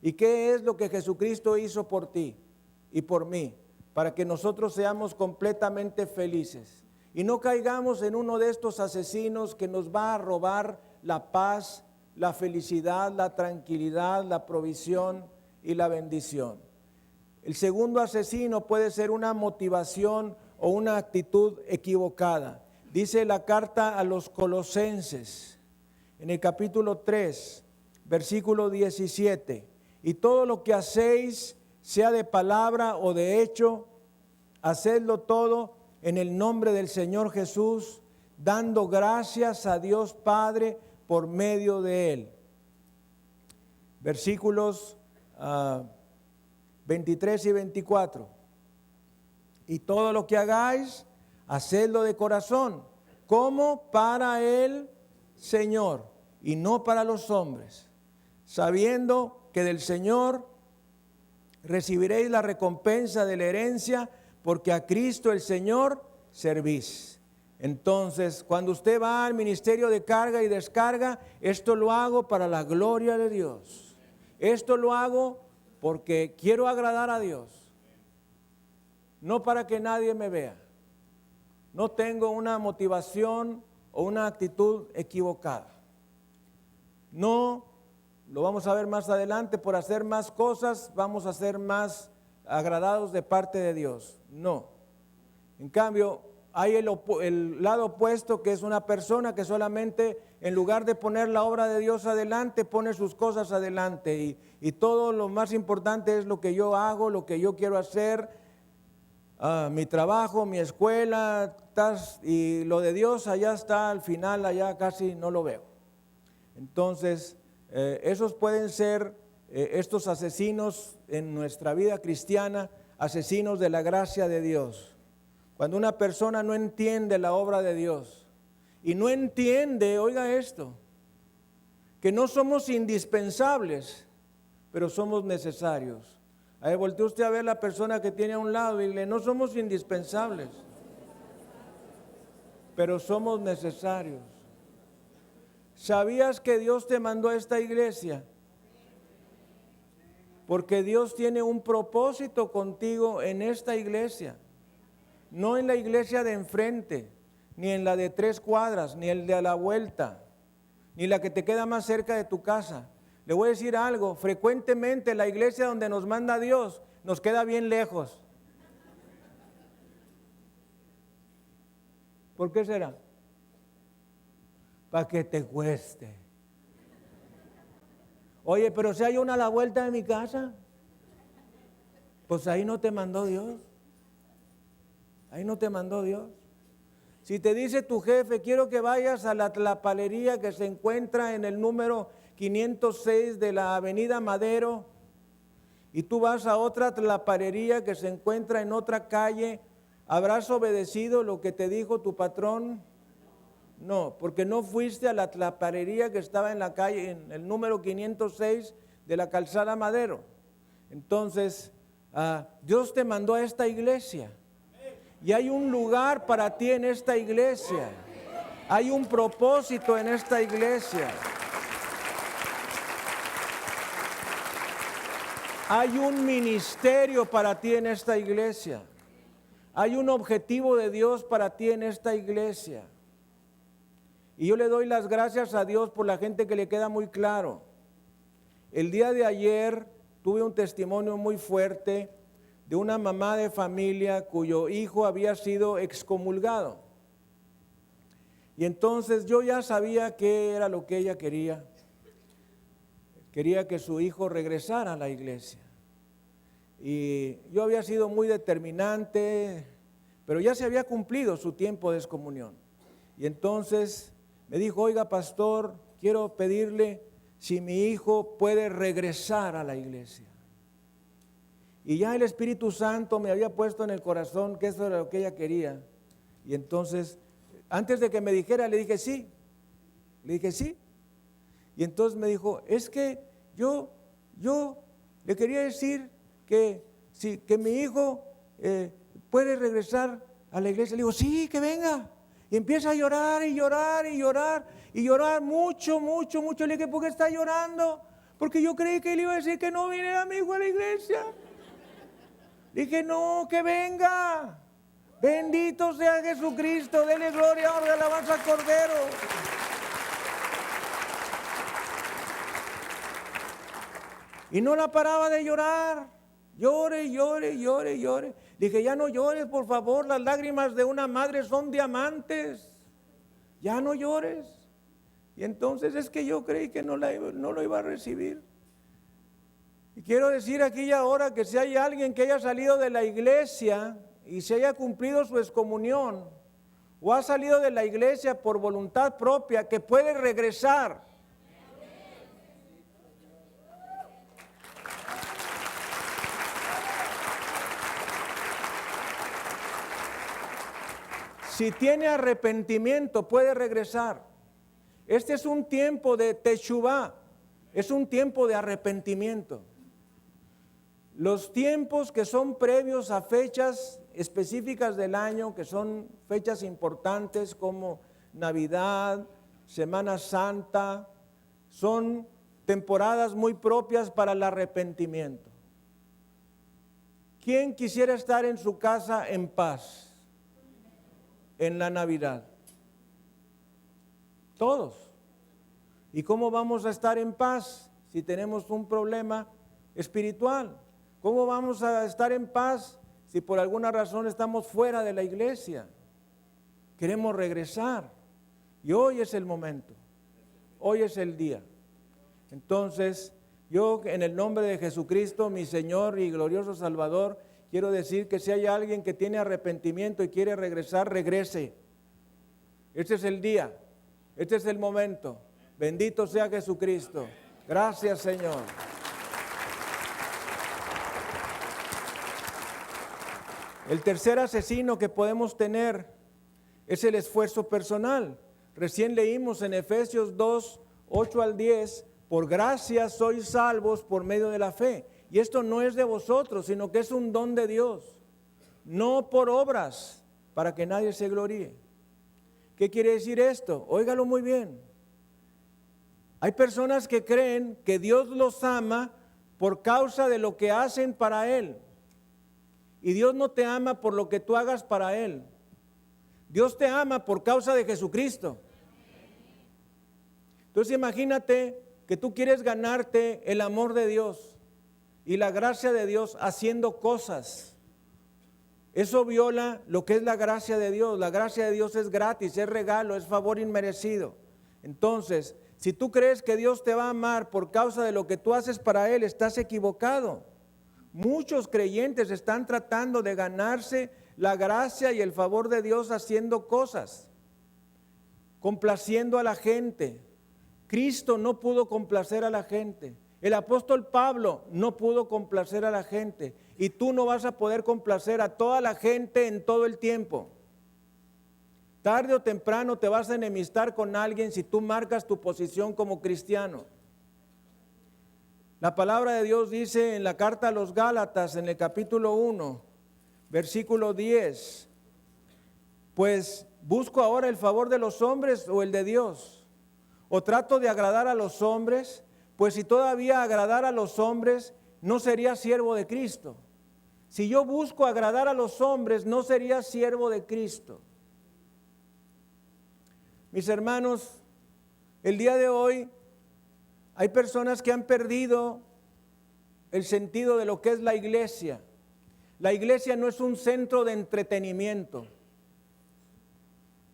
y qué es lo que Jesucristo hizo por ti y por mí, para que nosotros seamos completamente felices y no caigamos en uno de estos asesinos que nos va a robar la paz, la felicidad, la tranquilidad, la provisión y la bendición. El segundo asesino puede ser una motivación o una actitud equivocada. Dice la carta a los Colosenses, en el capítulo 3, versículo 17, y todo lo que hacéis, sea de palabra o de hecho, hacedlo todo en el nombre del Señor Jesús, dando gracias a Dios Padre por medio de Él. Versículos 23 y 24. Y todo lo que hagáis, hacedlo de corazón, como para el Señor y no para los hombres, sabiendo que del Señor recibiréis la recompensa de la herencia, porque a Cristo el Señor servís. Entonces, cuando usted va al ministerio de carga y descarga, esto lo hago para la gloria de Dios. Esto lo hago porque quiero agradar a Dios, no para que nadie me vea. No tengo una motivación o una actitud equivocada. No, lo vamos a ver más adelante, por hacer más cosas vamos a ser más agradados de parte de Dios. No. En cambio, hay el lado opuesto, que es una persona que solamente, en lugar de poner la obra de Dios adelante, pone sus cosas adelante y todo lo más importante es lo que yo hago, lo que yo quiero hacer, mi trabajo, mi escuela, y lo de Dios allá está al final, allá casi no lo veo. Entonces, esos pueden ser estos asesinos en nuestra vida cristiana, asesinos de la gracia de Dios. Cuando una persona no entiende la obra de Dios y no entiende, oiga esto, que no somos indispensables, pero somos necesarios. Ahí voltea usted a ver la persona que tiene a un lado y dile, no somos indispensables, pero somos necesarios. ¿Sabías que Dios te mandó a esta iglesia? Porque Dios tiene un propósito contigo en esta iglesia. No en la iglesia de enfrente, ni en la de 3 cuadras, ni el de a la vuelta, ni la que te queda más cerca de tu casa. Le voy a decir algo, frecuentemente la iglesia donde nos manda Dios nos queda bien lejos. ¿Por qué será? Para que te cueste. Oye, pero si hay una a la vuelta de mi casa, pues ahí no te mandó Dios. Ahí no te mandó Dios. Si te dice tu jefe, quiero que vayas a la tlapalería que se encuentra en el número 506 de la avenida Madero, y tú vas a otra tlapalería que se encuentra en otra calle, ¿habrás obedecido lo que te dijo tu patrón? No, porque no fuiste a la tlapalería que estaba en la calle, en el número 506 de la calzada Madero. Entonces, Dios te mandó a esta iglesia. Y hay un lugar para ti en esta iglesia. Hay un propósito en esta iglesia. Hay un ministerio para ti en esta iglesia. Hay un objetivo de Dios para ti en esta iglesia. Y yo le doy las gracias a Dios por la gente que le queda muy claro. El día de ayer tuve un testimonio muy fuerte de una mamá de familia cuyo hijo había sido excomulgado. Y entonces yo ya sabía qué era lo que ella quería. Quería que su hijo regresara a la iglesia. Y yo había sido muy determinante, pero ya se había cumplido su tiempo de excomunión. Y entonces me dijo, oiga pastor, quiero pedirle si mi hijo puede regresar a la iglesia. Y ya el Espíritu Santo me había puesto en el corazón que eso era lo que ella quería. Y entonces, antes de que me dijera, le dije sí. Le dije sí. Y entonces me dijo, es que yo le quería decir que mi hijo puede regresar a la iglesia. Le digo, sí, que venga. Y empieza a llorar y llorar y llorar y llorar mucho, mucho, mucho. Le dije, ¿por qué está llorando? Porque yo creí que él iba a decir que no viniera mi hijo a la iglesia. Dije, no, que venga. Bendito sea Jesucristo, dele gloria, honra, alabanza al Cordero. Y no la paraba de llorar. Llore, llore, llore, llore. Dije, ya no llores, por favor, las lágrimas de una madre son diamantes. Ya no llores. Y entonces es que yo creí que no lo iba a recibir. Y quiero decir aquí y ahora que si hay alguien que haya salido de la iglesia y se haya cumplido su excomunión, o ha salido de la iglesia por voluntad propia, que puede regresar. Si tiene arrepentimiento, puede regresar. Este es un tiempo de teshuvá, es un tiempo de arrepentimiento. Los tiempos que son previos a fechas específicas del año, que son fechas importantes como Navidad, Semana Santa, son temporadas muy propias para el arrepentimiento. ¿Quién quisiera estar en su casa en paz en la Navidad? Todos. ¿Y cómo vamos a estar en paz si tenemos un problema espiritual? ¿Cómo vamos a estar en paz si por alguna razón estamos fuera de la iglesia? Queremos regresar. Y hoy es el momento. Hoy es el día. Entonces, yo en el nombre de Jesucristo, mi Señor y glorioso Salvador, quiero decir que si hay alguien que tiene arrepentimiento y quiere regresar, regrese. Este es el día. Este es el momento. Bendito sea Jesucristo. Gracias, Señor. El tercer asesino que podemos tener es el esfuerzo personal. Recién leímos en Efesios 2, 8 al 10, por gracia sois salvos por medio de la fe. Y esto no es de vosotros, sino que es un don de Dios. No por obras, para que nadie se gloríe. ¿Qué quiere decir esto? Óigalo muy bien. Hay personas que creen que Dios los ama por causa de lo que hacen para Él. Y Dios no te ama por lo que tú hagas para Él. Dios te ama por causa de Jesucristo. Entonces imagínate que tú quieres ganarte el amor de Dios y la gracia de Dios haciendo cosas. Eso viola lo que es la gracia de Dios. La gracia de Dios es gratis, es regalo, es favor inmerecido. Entonces, si tú crees que Dios te va a amar por causa de lo que tú haces para Él, estás equivocado. Muchos creyentes están tratando de ganarse la gracia y el favor de Dios haciendo cosas, complaciendo a la gente. Cristo no pudo complacer a la gente. El apóstol Pablo no pudo complacer a la gente. Y tú no vas a poder complacer a toda la gente en todo el tiempo. Tarde o temprano te vas a enemistar con alguien si tú marcas tu posición como cristiano. La palabra de Dios dice en la carta a los Gálatas, en el capítulo 1, versículo 10, pues ¿busco ahora el favor de los hombres o el de Dios? ¿O trato de agradar a los hombres? Pues si todavía agradar a los hombres, no sería siervo de Cristo. Si yo busco agradar a los hombres, no sería siervo de Cristo. Mis hermanos, el día de hoy hay personas que han perdido el sentido de lo que es la iglesia. La iglesia no es un centro de entretenimiento.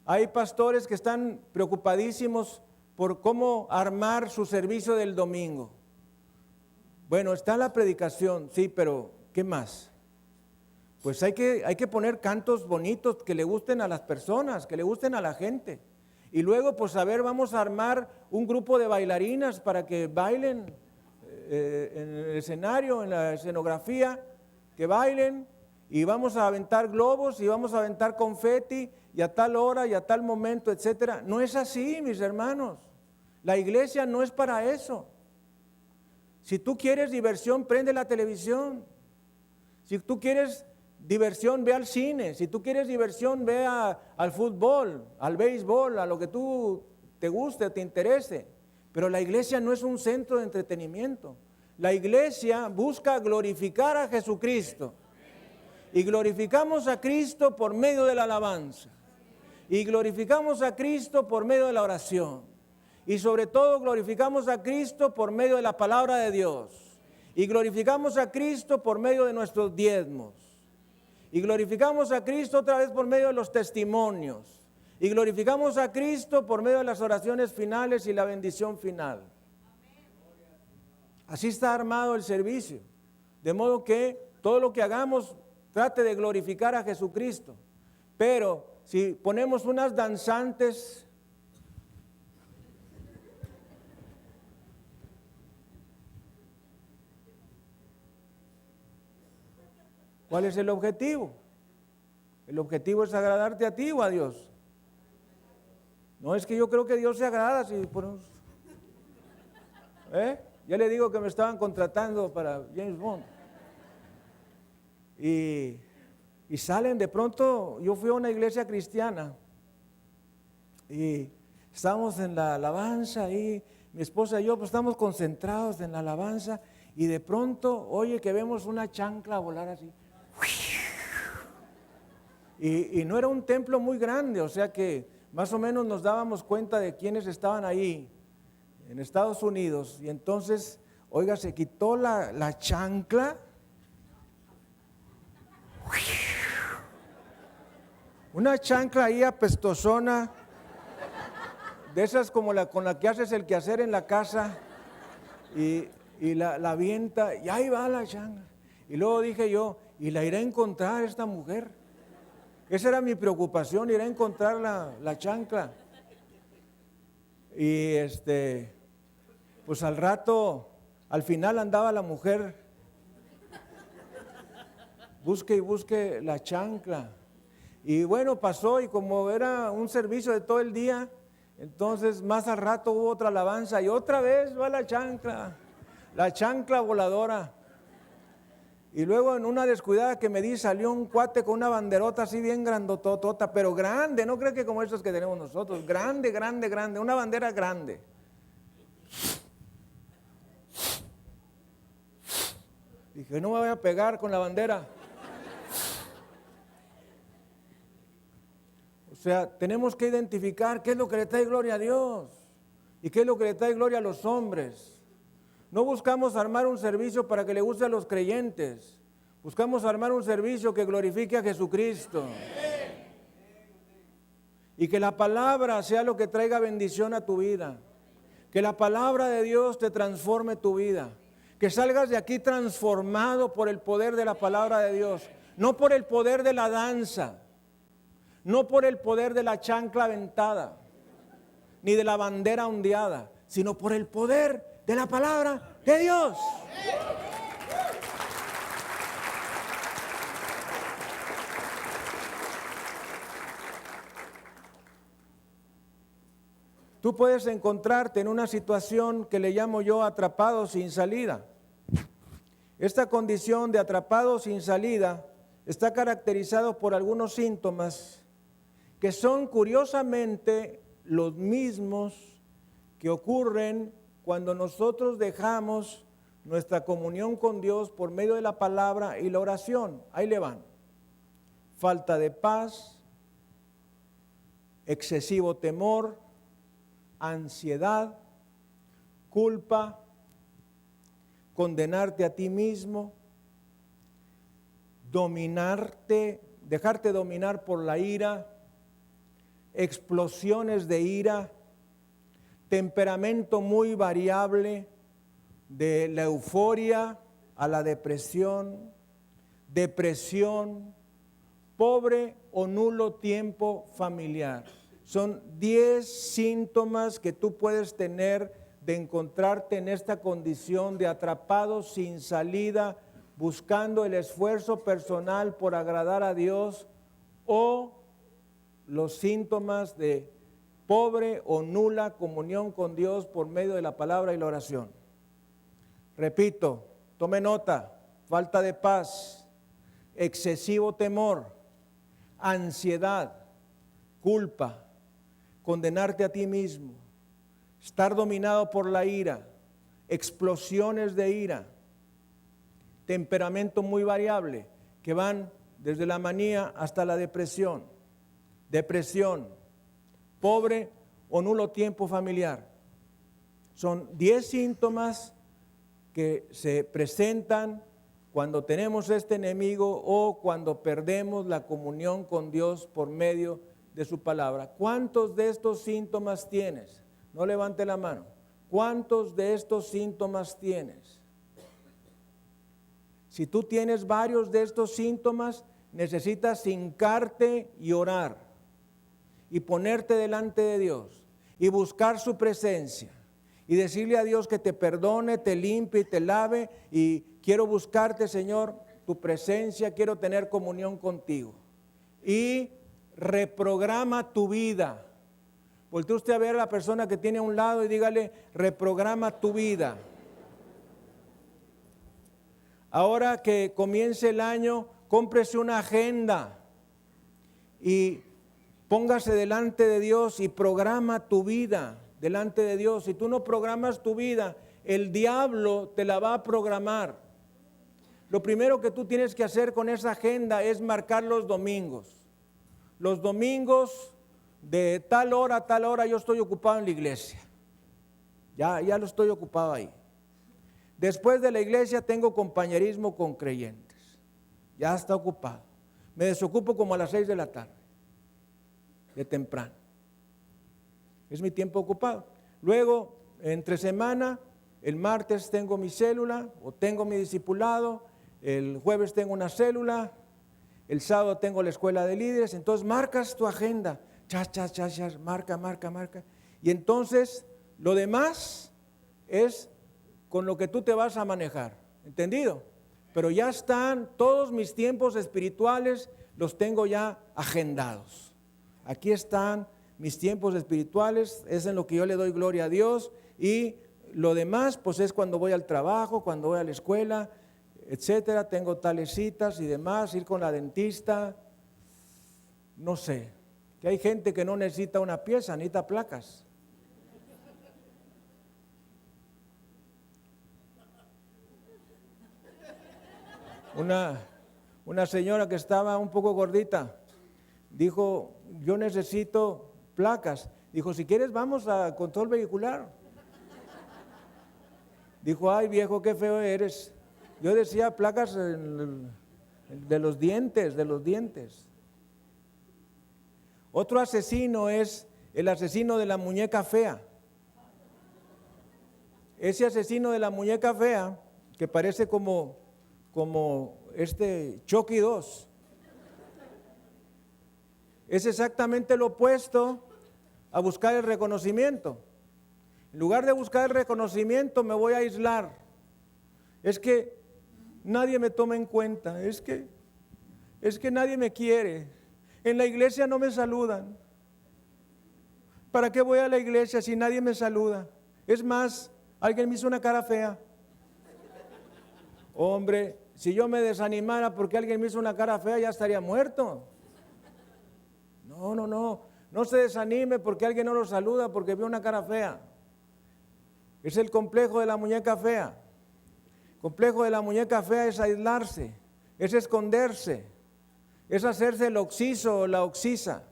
Hay pastores que están preocupadísimos por cómo armar su servicio del domingo. Bueno, está la predicación, sí, pero ¿qué más? Pues hay que poner cantos bonitos que le gusten a las personas, que le gusten a la gente. Y luego, pues a ver, vamos a armar un grupo de bailarinas para que bailen en el escenario, en la escenografía, que bailen, y vamos a aventar globos y vamos a aventar confeti y a tal hora y a tal momento, etcétera. No es así, mis hermanos. La iglesia no es para eso. Si tú quieres diversión, prende la televisión. Si tú quieres diversión, ve al cine. Si tú quieres diversión, ve al fútbol, al béisbol, a lo que tú te guste, te interese. Pero la iglesia no es un centro de entretenimiento. La iglesia busca glorificar a Jesucristo. Y glorificamos a Cristo por medio de la alabanza. Y glorificamos a Cristo por medio de la oración. Y sobre todo glorificamos a Cristo por medio de la palabra de Dios. Y glorificamos a Cristo por medio de nuestros diezmos. Y glorificamos a Cristo otra vez por medio de los testimonios. Y glorificamos a Cristo por medio de las oraciones finales y la bendición final. Así está armado el servicio. De modo que todo lo que hagamos trate de glorificar a Jesucristo. Pero si ponemos unas danzantes, ¿cuál es el objetivo? El objetivo es agradarte a ti o a Dios. No es que yo creo que Dios se agrada si ponemos. Ya le digo que me estaban contratando para James Bond. Y salen de pronto. Yo fui a una iglesia cristiana y estábamos en la alabanza y mi esposa y yo pues estamos concentrados en la alabanza y de pronto oye que vemos una chancla volar así. Y no era un templo muy grande, o sea que más o menos nos dábamos cuenta de quiénes estaban ahí en Estados Unidos. Y entonces, oiga, se quitó la chancla. Una chancla ahí apestosona, de esas como con la que haces el quehacer en la casa, y la avienta, y ahí va la chancla. Y luego dije yo, ¿y la iré a encontrar esta mujer? Esa era mi preocupación, ir a encontrar la chancla. Y pues al rato, al final andaba la mujer, busque y busque la chancla. Y bueno, pasó y como era un servicio de todo el día, entonces más al rato hubo otra alabanza y otra vez va la chancla voladora. Y luego en una descuidada que me di salió un cuate con una banderota así bien grandototota, pero grande, no creo que como estos que tenemos nosotros, grande, una bandera grande. Dije, no me voy a pegar con la bandera. O sea, tenemos que identificar qué es lo que le trae gloria a Dios y qué es lo que le trae gloria a los hombres. No buscamos armar un servicio para que le guste a los creyentes. Buscamos armar un servicio que glorifique a Jesucristo. Y que la palabra sea lo que traiga bendición a tu vida. Que la palabra de Dios te transforme tu vida. Que salgas de aquí transformado por el poder de la palabra de Dios. No por el poder de la danza. No por el poder de la chancla aventada. Ni de la bandera ondeada. Sino por el poder de la palabra de Dios. Tú puedes encontrarte en una situación que le llamo yo atrapado sin salida. Esta condición de atrapado sin salida está caracterizado por algunos síntomas que son curiosamente los mismos que ocurren cuando nosotros dejamos nuestra comunión con Dios por medio de la palabra y la oración. Ahí le van. Falta de paz, excesivo temor, ansiedad, culpa, condenarte a ti mismo, dominarte, dejarte dominar por la ira, explosiones de ira, temperamento muy variable, de la euforia a la depresión, pobre o nulo tiempo familiar. Son 10 síntomas que tú puedes tener de encontrarte en esta condición de atrapado sin salida, buscando el esfuerzo personal por agradar a Dios, o los síntomas de pobre o nula comunión con Dios por medio de la palabra y la oración. Repito, tome nota: falta de paz, excesivo temor, ansiedad, culpa, condenarte a ti mismo, estar dominado por la ira, explosiones de ira, temperamento muy variable que van desde la manía hasta la depresión, pobre o nulo tiempo familiar. Son 10 síntomas que se presentan cuando tenemos este enemigo o cuando perdemos la comunión con Dios por medio de su palabra. ¿Cuántos de estos síntomas tienes? No levante la mano. ¿Cuántos de estos síntomas tienes? Si tú tienes varios de estos síntomas, necesitas hincarte y orar y ponerte delante de Dios y buscar su presencia y decirle a Dios que te perdone, te limpie y te lave. Y quiero buscarte, Señor, tu presencia, quiero tener comunión contigo. Y reprograma tu vida. Voltee usted a ver a la persona que tiene a un lado y dígale: reprograma tu vida. Ahora que comience el año, cómprese una agenda y póngase delante de Dios y programa tu vida delante de Dios. Si tú no programas tu vida, el diablo te la va a programar. Lo primero que tú tienes que hacer con esa agenda es marcar los domingos. Los domingos de tal hora a tal hora yo estoy ocupado en la iglesia. Ya lo estoy ocupado ahí. Después de la iglesia tengo compañerismo con creyentes. Ya está ocupado. Me desocupo como a las 6 de la tarde, de temprano. Es mi tiempo ocupado. Luego, entre semana, el martes tengo mi célula o tengo mi discipulado, el jueves tengo una célula, el sábado tengo la escuela de líderes. Entonces marcas tu agenda, marca. Y entonces lo demás es con lo que tú te vas a manejar, ¿entendido? Pero ya están todos mis tiempos espirituales, los tengo ya agendados. Aquí están mis tiempos espirituales, es en lo que yo le doy gloria a Dios. Y lo demás pues es cuando voy al trabajo, cuando voy a la escuela, etcétera. Tengo tales citas y demás, ir con la dentista, no sé, que hay gente que no necesita una pieza, necesita placas. Una señora que estaba un poco gordita dijo: yo necesito placas. Dijo: si quieres vamos a control vehicular. Dijo: ay viejo, qué feo eres. Yo decía placas de los dientes. Otro asesino es el asesino de la muñeca fea. Ese asesino de la muñeca fea, que parece como Chucky 2, es exactamente lo opuesto a buscar el reconocimiento. En lugar de buscar el reconocimiento, me voy a aislar. Es que nadie me toma en cuenta, es que nadie me quiere. En la iglesia no me saludan. ¿Para qué voy a la iglesia si nadie me saluda? Es más, alguien me hizo una cara fea. Hombre, si yo me desanimara porque alguien me hizo una cara fea, ya estaría muerto. No se desanime porque alguien no lo saluda porque ve una cara fea. Es el complejo de la muñeca fea. El complejo de la muñeca fea es aislarse, es esconderse, es hacerse el oxiso o la oxisa,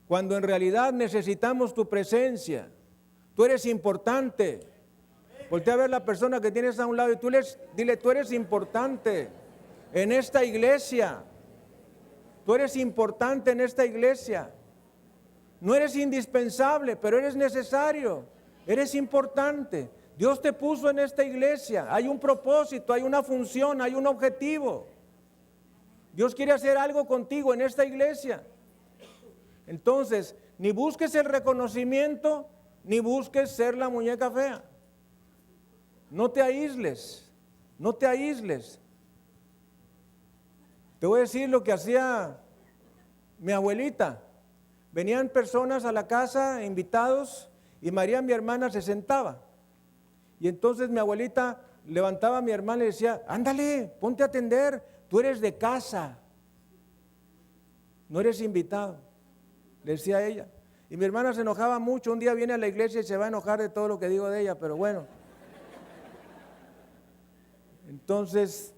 cuando en realidad necesitamos tu presencia. Tú eres importante. Voltea a ver la persona que tienes a un lado y dile, tú eres importante en esta iglesia. Tú eres importante en esta iglesia. No eres indispensable, pero eres necesario. Eres importante. Dios te puso en esta iglesia. Hay un propósito, hay una función, hay un objetivo. Dios quiere hacer algo contigo en esta iglesia. Entonces, ni busques el reconocimiento, ni busques ser la muñeca fea. No te aísles, no te aísles. Te voy a decir lo que hacía mi abuelita. Venían personas a la casa, invitados, y María, mi hermana, se sentaba. Y entonces mi abuelita levantaba a mi hermana y le decía, ándale, ponte a atender, tú eres de casa, no eres invitado, le decía a ella. Y mi hermana se enojaba mucho, un día viene a la iglesia y se va a enojar de todo lo que digo de ella, pero bueno. Entonces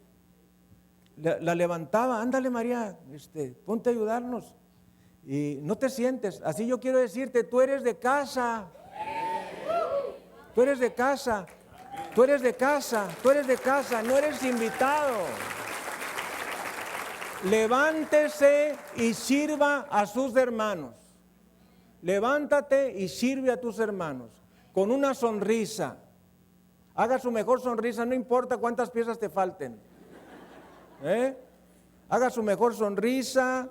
la levantaba, ándale María, ponte a ayudarnos. Y no te sientes, así yo quiero decirte, tú eres de casa. Tú eres de casa, tú eres de casa, tú eres de casa, no eres invitado. Levántese y sirva a sus hermanos. Levántate y sirve a tus hermanos con una sonrisa. Haga su mejor sonrisa, no importa cuántas piezas te falten. Haga su mejor sonrisa,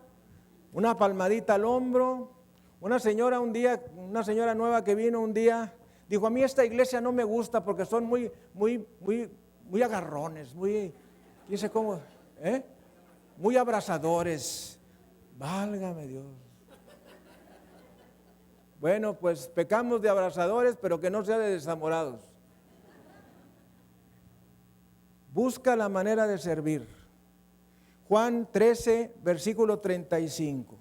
una palmadita al hombro. Una señora nueva que vino un día, dijo, a mí esta iglesia no me gusta porque son muy agarrones, dice cómo, muy abrazadores. Válgame Dios. Bueno, pues pecamos de abrazadores, pero que no sea de desamorados. Busca la manera de servir. Juan 13, versículo 35.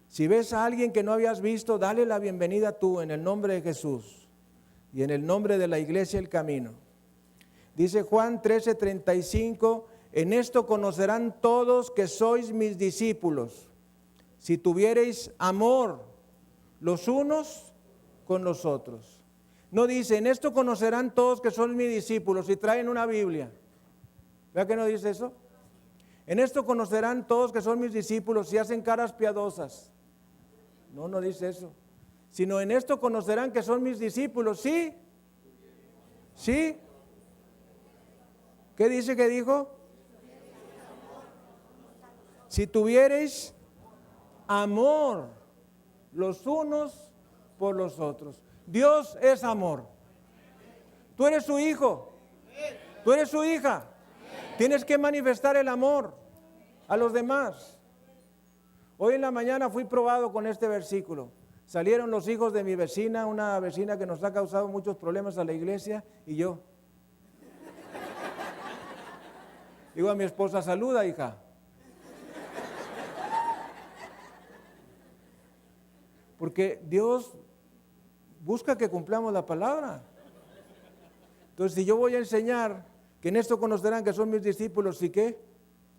Si ves a alguien que no habías visto, dale la bienvenida tú en el nombre de Jesús y en el nombre de la iglesia El Camino. Dice Juan 13, 35, en esto conocerán todos que sois mis discípulos, si tuviereis amor los unos con los otros. No dice, en esto conocerán todos que son mis discípulos, si traen una Biblia. ¿Verdad que no dice eso? En esto conocerán todos que son mis discípulos si hacen caras piadosas. No dice eso. Sino en esto conocerán que son mis discípulos. ¿Sí? ¿Sí? ¿Qué dice que dijo? Si tuviereis amor los unos por los otros. Dios es amor. Tú eres su hijo. Tú eres su hija. Tienes que manifestar el amor a los demás. Hoy en la mañana fui probado con este versículo. Salieron los hijos de mi vecina, una vecina que nos ha causado muchos problemas a la iglesia, y yo. Digo a mi esposa, saluda, hija. Porque Dios busca que cumplamos la palabra. Entonces, si yo voy a enseñar que en esto conocerán que son mis discípulos, ¿y qué?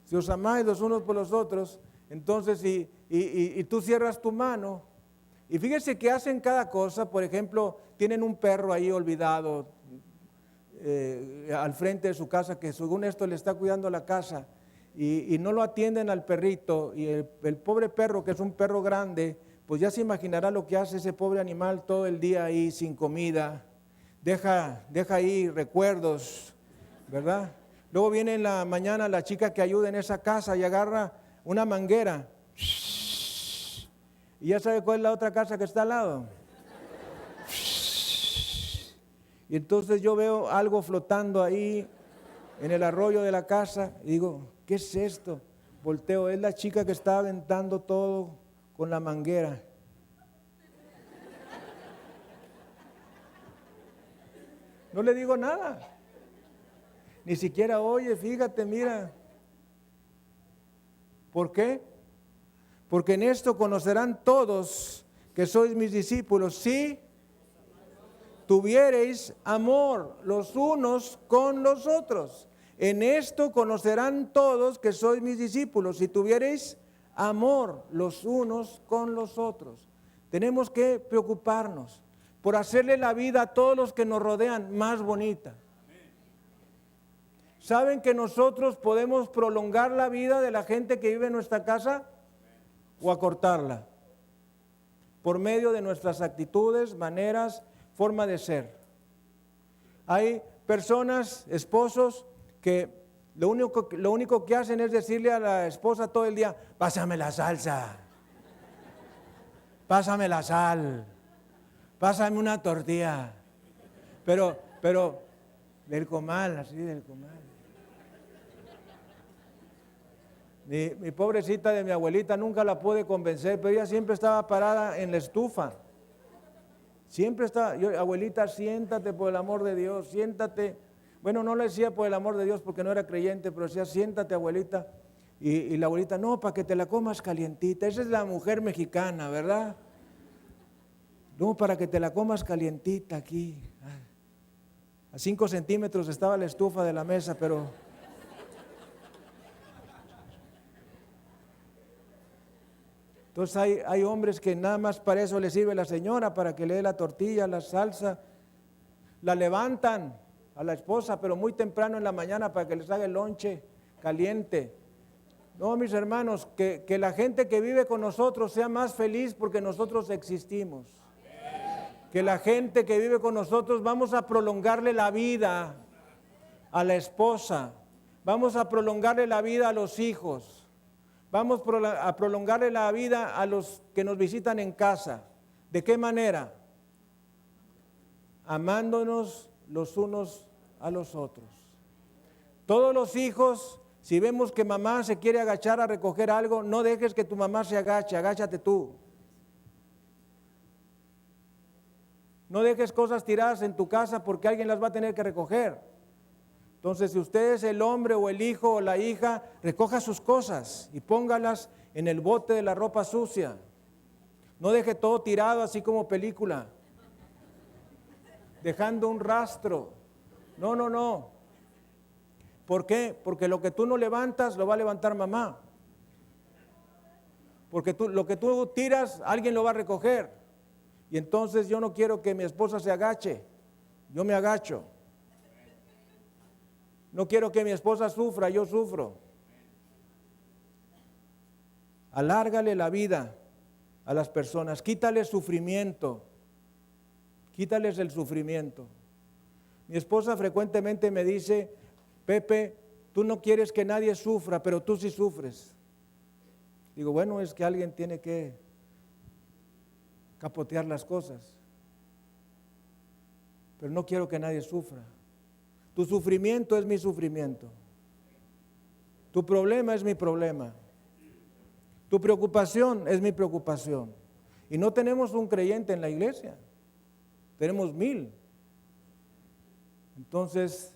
Si os amáis los unos por los otros, entonces y tú cierras tu mano. Y fíjese que hacen cada cosa. Por ejemplo, tienen un perro ahí olvidado al frente de su casa, que según esto le está cuidando la casa, y no lo atienden al perrito, y el pobre perro, que es un perro grande, pues ya se imaginará lo que hace ese pobre animal todo el día ahí sin comida. Deja ahí recuerdos, ¿verdad? Luego viene en la mañana la chica que ayuda en esa casa y agarra una manguera. ¿Y ya sabe cuál es la otra casa que está al lado? Y entonces yo veo algo flotando ahí en el arroyo de la casa y digo, ¿qué es esto? Volteo, es la chica que está aventando todo con la manguera. No le digo nada. Ni siquiera, oye, fíjate, mira. ¿Por qué? Porque en esto conocerán todos que sois mis discípulos, si tuviereis amor los unos con los otros. En esto conocerán todos que sois mis discípulos, si tuviereis amor los unos con los otros. Tenemos que preocuparnos por hacerle la vida a todos los que nos rodean más bonita. ¿Saben que nosotros podemos prolongar la vida de la gente que vive en nuestra casa o acortarla? Por medio de nuestras actitudes, maneras, forma de ser. Hay personas, esposos, que lo único que hacen es decirle a la esposa todo el día: pásame la salsa, pásame la sal, pásame una tortilla, pero del comal, así del comal. Mi pobrecita de mi abuelita nunca la pude convencer, pero ella siempre estaba parada en la estufa. Siempre estaba, abuelita, siéntate por el amor de Dios, siéntate. Bueno, no le decía por el amor de Dios porque no era creyente, pero decía: siéntate, abuelita. Y la abuelita: no, para que te la comas calientita. Esa es la mujer mexicana, ¿verdad? No, para que te la comas calientita aquí. A 5 centímetros estaba la estufa de la mesa, pero... Entonces hay hombres que nada más para eso le sirve la señora, para que le dé la tortilla, la salsa. La levantan a la esposa, pero muy temprano en la mañana para que les haga el lonche caliente. No, mis hermanos, que la gente que vive con nosotros sea más feliz porque nosotros existimos. Que la gente que vive con nosotros, vamos a prolongarle la vida a la esposa, vamos a prolongarle la vida a los hijos. Vamos a prolongarle la vida a los que nos visitan en casa. ¿De qué manera? Amándonos los unos a los otros. Todos los hijos, si vemos que mamá se quiere agachar a recoger algo, no dejes que tu mamá se agache, agáchate tú. No dejes cosas tiradas en tu casa porque alguien las va a tener que recoger. Entonces, si usted es el hombre o el hijo o la hija, recoja sus cosas y póngalas en el bote de la ropa sucia. No deje todo tirado así como película, dejando un rastro. No. ¿Por qué? Porque lo que tú no levantas, lo va a levantar mamá. Porque lo que tú tiras, alguien lo va a recoger. Y entonces yo no quiero que mi esposa se agache, yo me agacho. No quiero que mi esposa sufra, yo sufro. Alárgale la vida a las personas, quítales sufrimiento, quítales el sufrimiento. Mi esposa frecuentemente me dice: Pepe, tú no quieres que nadie sufra, pero tú sí sufres. Digo, bueno, es que alguien tiene que capotear las cosas, pero no quiero que nadie sufra. Tu sufrimiento es mi sufrimiento. Tu problema es mi problema. Tu preocupación es mi preocupación. Y no tenemos un creyente en la iglesia. Tenemos 1000. Entonces,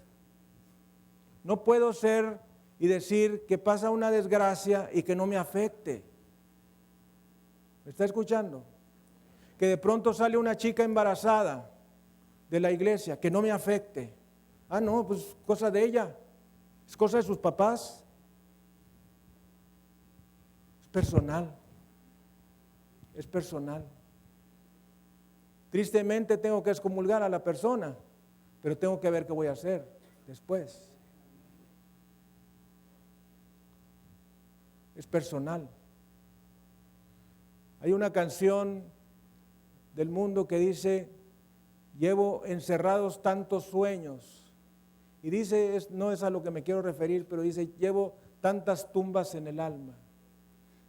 no puedo ser y decir que pasa una desgracia y que no me afecte. ¿Me está escuchando? Que de pronto sale una chica embarazada de la iglesia, que no me afecte. Ah, no, pues cosa de ella, es cosa de sus papás, es personal, es personal. Tristemente tengo que excomulgar a la persona, pero tengo que ver qué voy a hacer después. Es personal. Hay una canción del mundo que dice: llevo encerrados tantos sueños. Y dice, no es a lo que me quiero referir, pero dice: llevo tantas tumbas en el alma.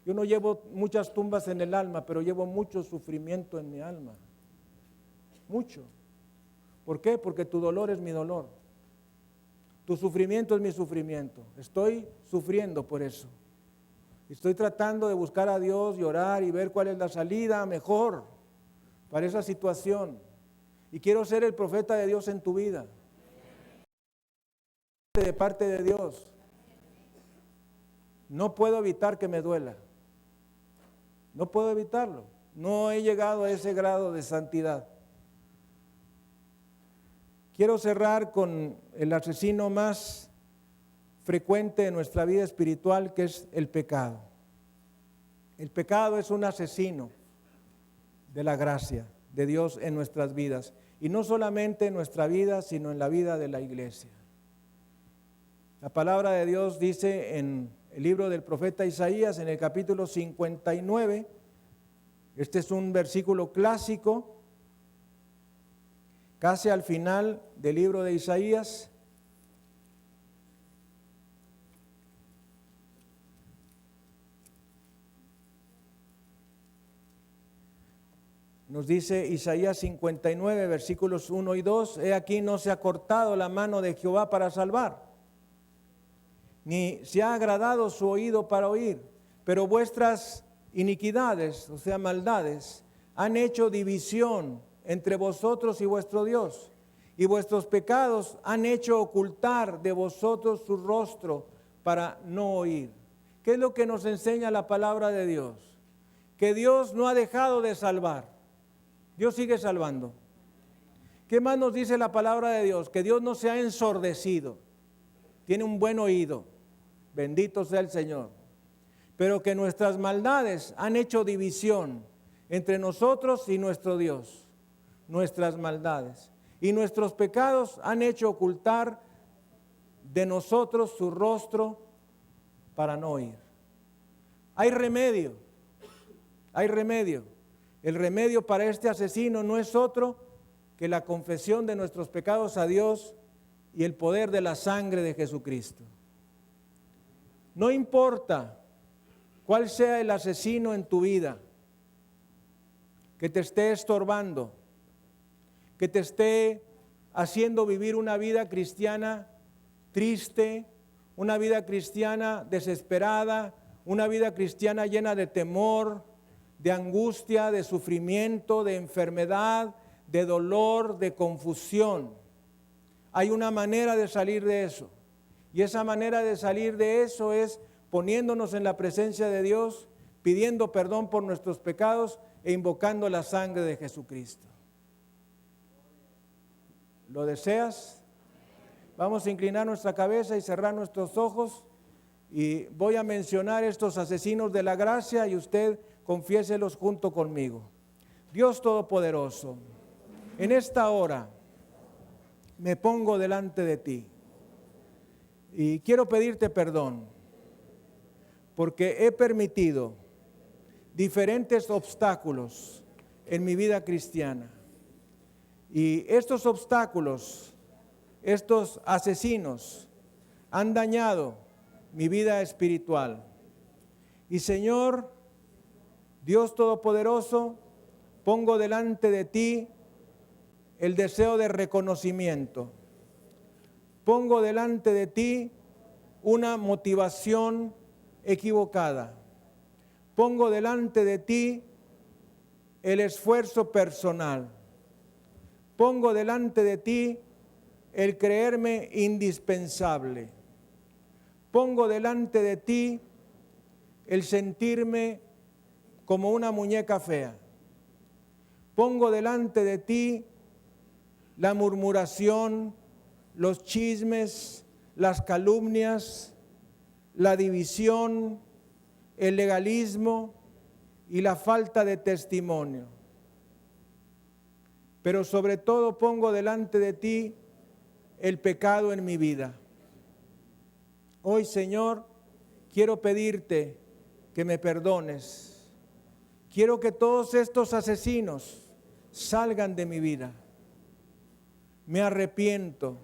Yo no llevo muchas tumbas en el alma, pero llevo mucho sufrimiento en mi alma. Mucho. ¿Por qué? Porque tu dolor es mi dolor. Tu sufrimiento es mi sufrimiento. Estoy sufriendo por eso. Estoy tratando de buscar a Dios y orar y ver cuál es la salida mejor para esa situación. Y quiero ser el profeta de Dios en tu vida. De parte de Dios. no puedo evitar que me duela. No puedo evitarlo. No he llegado a ese grado de santidad. Quiero cerrar con el asesino más frecuente de nuestra vida espiritual, que es el pecado. El pecado es un asesino de la gracia de Dios en nuestras vidas. Y no solamente en nuestra vida, sino en la vida de la iglesia. La palabra de Dios dice en el libro del profeta Isaías, en el capítulo 59, este es un versículo clásico, casi al final del libro de Isaías. Nos dice Isaías 59, versículos 1 y 2, he aquí no se ha cortado la mano de Jehová para salvar, ni se ha agradado su oído para oír, pero vuestras iniquidades, o sea, maldades, han hecho división entre vosotros y vuestro Dios, y vuestros pecados han hecho ocultar de vosotros su rostro para no oír. ¿Qué es lo que nos enseña la palabra de Dios? Que Dios no ha dejado de salvar. Dios sigue salvando. ¿Qué más nos dice la palabra de Dios? Que Dios no se ha ensordecido. Tiene un buen oído. Bendito sea el Señor. Pero que nuestras maldades han hecho división entre nosotros y nuestro Dios. Nuestras maldades. Y nuestros pecados han hecho ocultar de nosotros su rostro para no oír. Hay remedio. Hay remedio. El remedio para este asesino no es otro que la confesión de nuestros pecados a Dios y el poder de la sangre de Jesucristo. No importa cuál sea el asesino en tu vida, que te esté estorbando, que te esté haciendo vivir una vida cristiana triste, una vida cristiana desesperada, una vida cristiana llena de temor, de angustia, de sufrimiento, de enfermedad, de dolor, de confusión. Hay una manera de salir de eso. Y esa manera de salir de eso es poniéndonos en la presencia de Dios, pidiendo perdón por nuestros pecados e invocando la sangre de Jesucristo. ¿Lo deseas? Vamos a inclinar nuestra cabeza y cerrar nuestros ojos. Y voy a mencionar estos asesinos de la gracia y usted confiéselos junto conmigo. Dios Todopoderoso, en esta hora me pongo delante de ti y quiero pedirte perdón porque he permitido diferentes obstáculos en mi vida cristiana. Y estos obstáculos, estos asesinos han dañado mi vida espiritual. Y Señor, Dios Todopoderoso, pongo delante de ti el deseo de reconocimiento. Pongo delante de ti una motivación equivocada. Pongo delante de ti el esfuerzo personal. Pongo delante de ti el creerme indispensable. Pongo delante de ti el sentirme como una muñeca fea. Pongo delante de ti la murmuración, los chismes, las calumnias, la división, el legalismo y la falta de testimonio. Pero sobre todo pongo delante de ti el pecado en mi vida. Hoy, Señor, quiero pedirte que me perdones. Quiero que todos estos asesinos salgan de mi vida. Me arrepiento.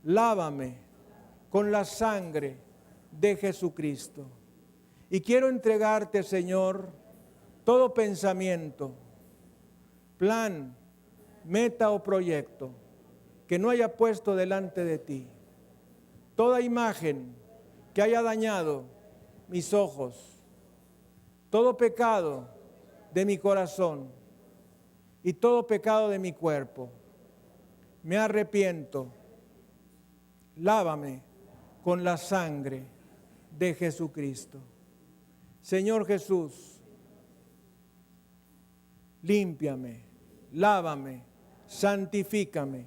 Lávame con la sangre de Jesucristo. Y quiero entregarte, Señor, todo pensamiento, plan, meta o proyecto que no haya puesto delante de ti. Toda imagen que haya dañado mis ojos, todo pecado de mi corazón y todo pecado de mi cuerpo. Me arrepiento. Lávame con la sangre de Jesucristo. Señor Jesús, límpiame, lávame, santifícame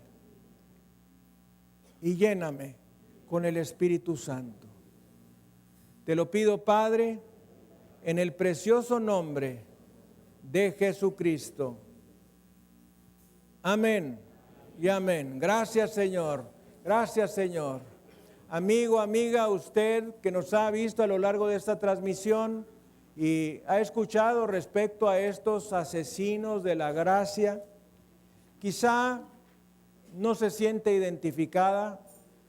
y lléname con el Espíritu Santo. Te lo pido, Padre, en el precioso nombre de Jesucristo. Amén y amén. Gracias, Señor. Gracias, Señor. Amigo, amiga, usted que nos ha visto a lo largo de esta transmisión y ha escuchado respecto a estos asesinos de la gracia, quizá no se siente identificada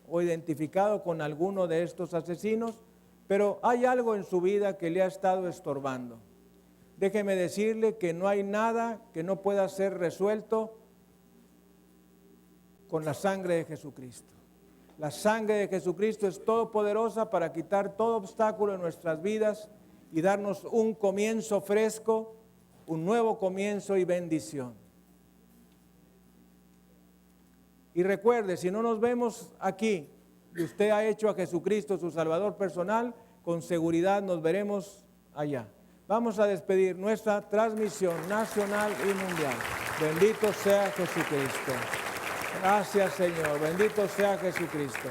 o identificado con alguno de estos asesinos, pero hay algo en su vida que le ha estado estorbando. Déjeme decirle que no hay nada que no pueda ser resuelto con la sangre de Jesucristo. La sangre de Jesucristo es todopoderosa para quitar todo obstáculo en nuestras vidas y darnos un comienzo fresco, un nuevo comienzo y bendición. Y recuerde, si no nos vemos aquí y usted ha hecho a Jesucristo su Salvador personal, con seguridad nos veremos allá. Vamos a despedir nuestra transmisión nacional y mundial. Bendito sea Jesucristo. Gracias, Señor. Bendito sea Jesucristo.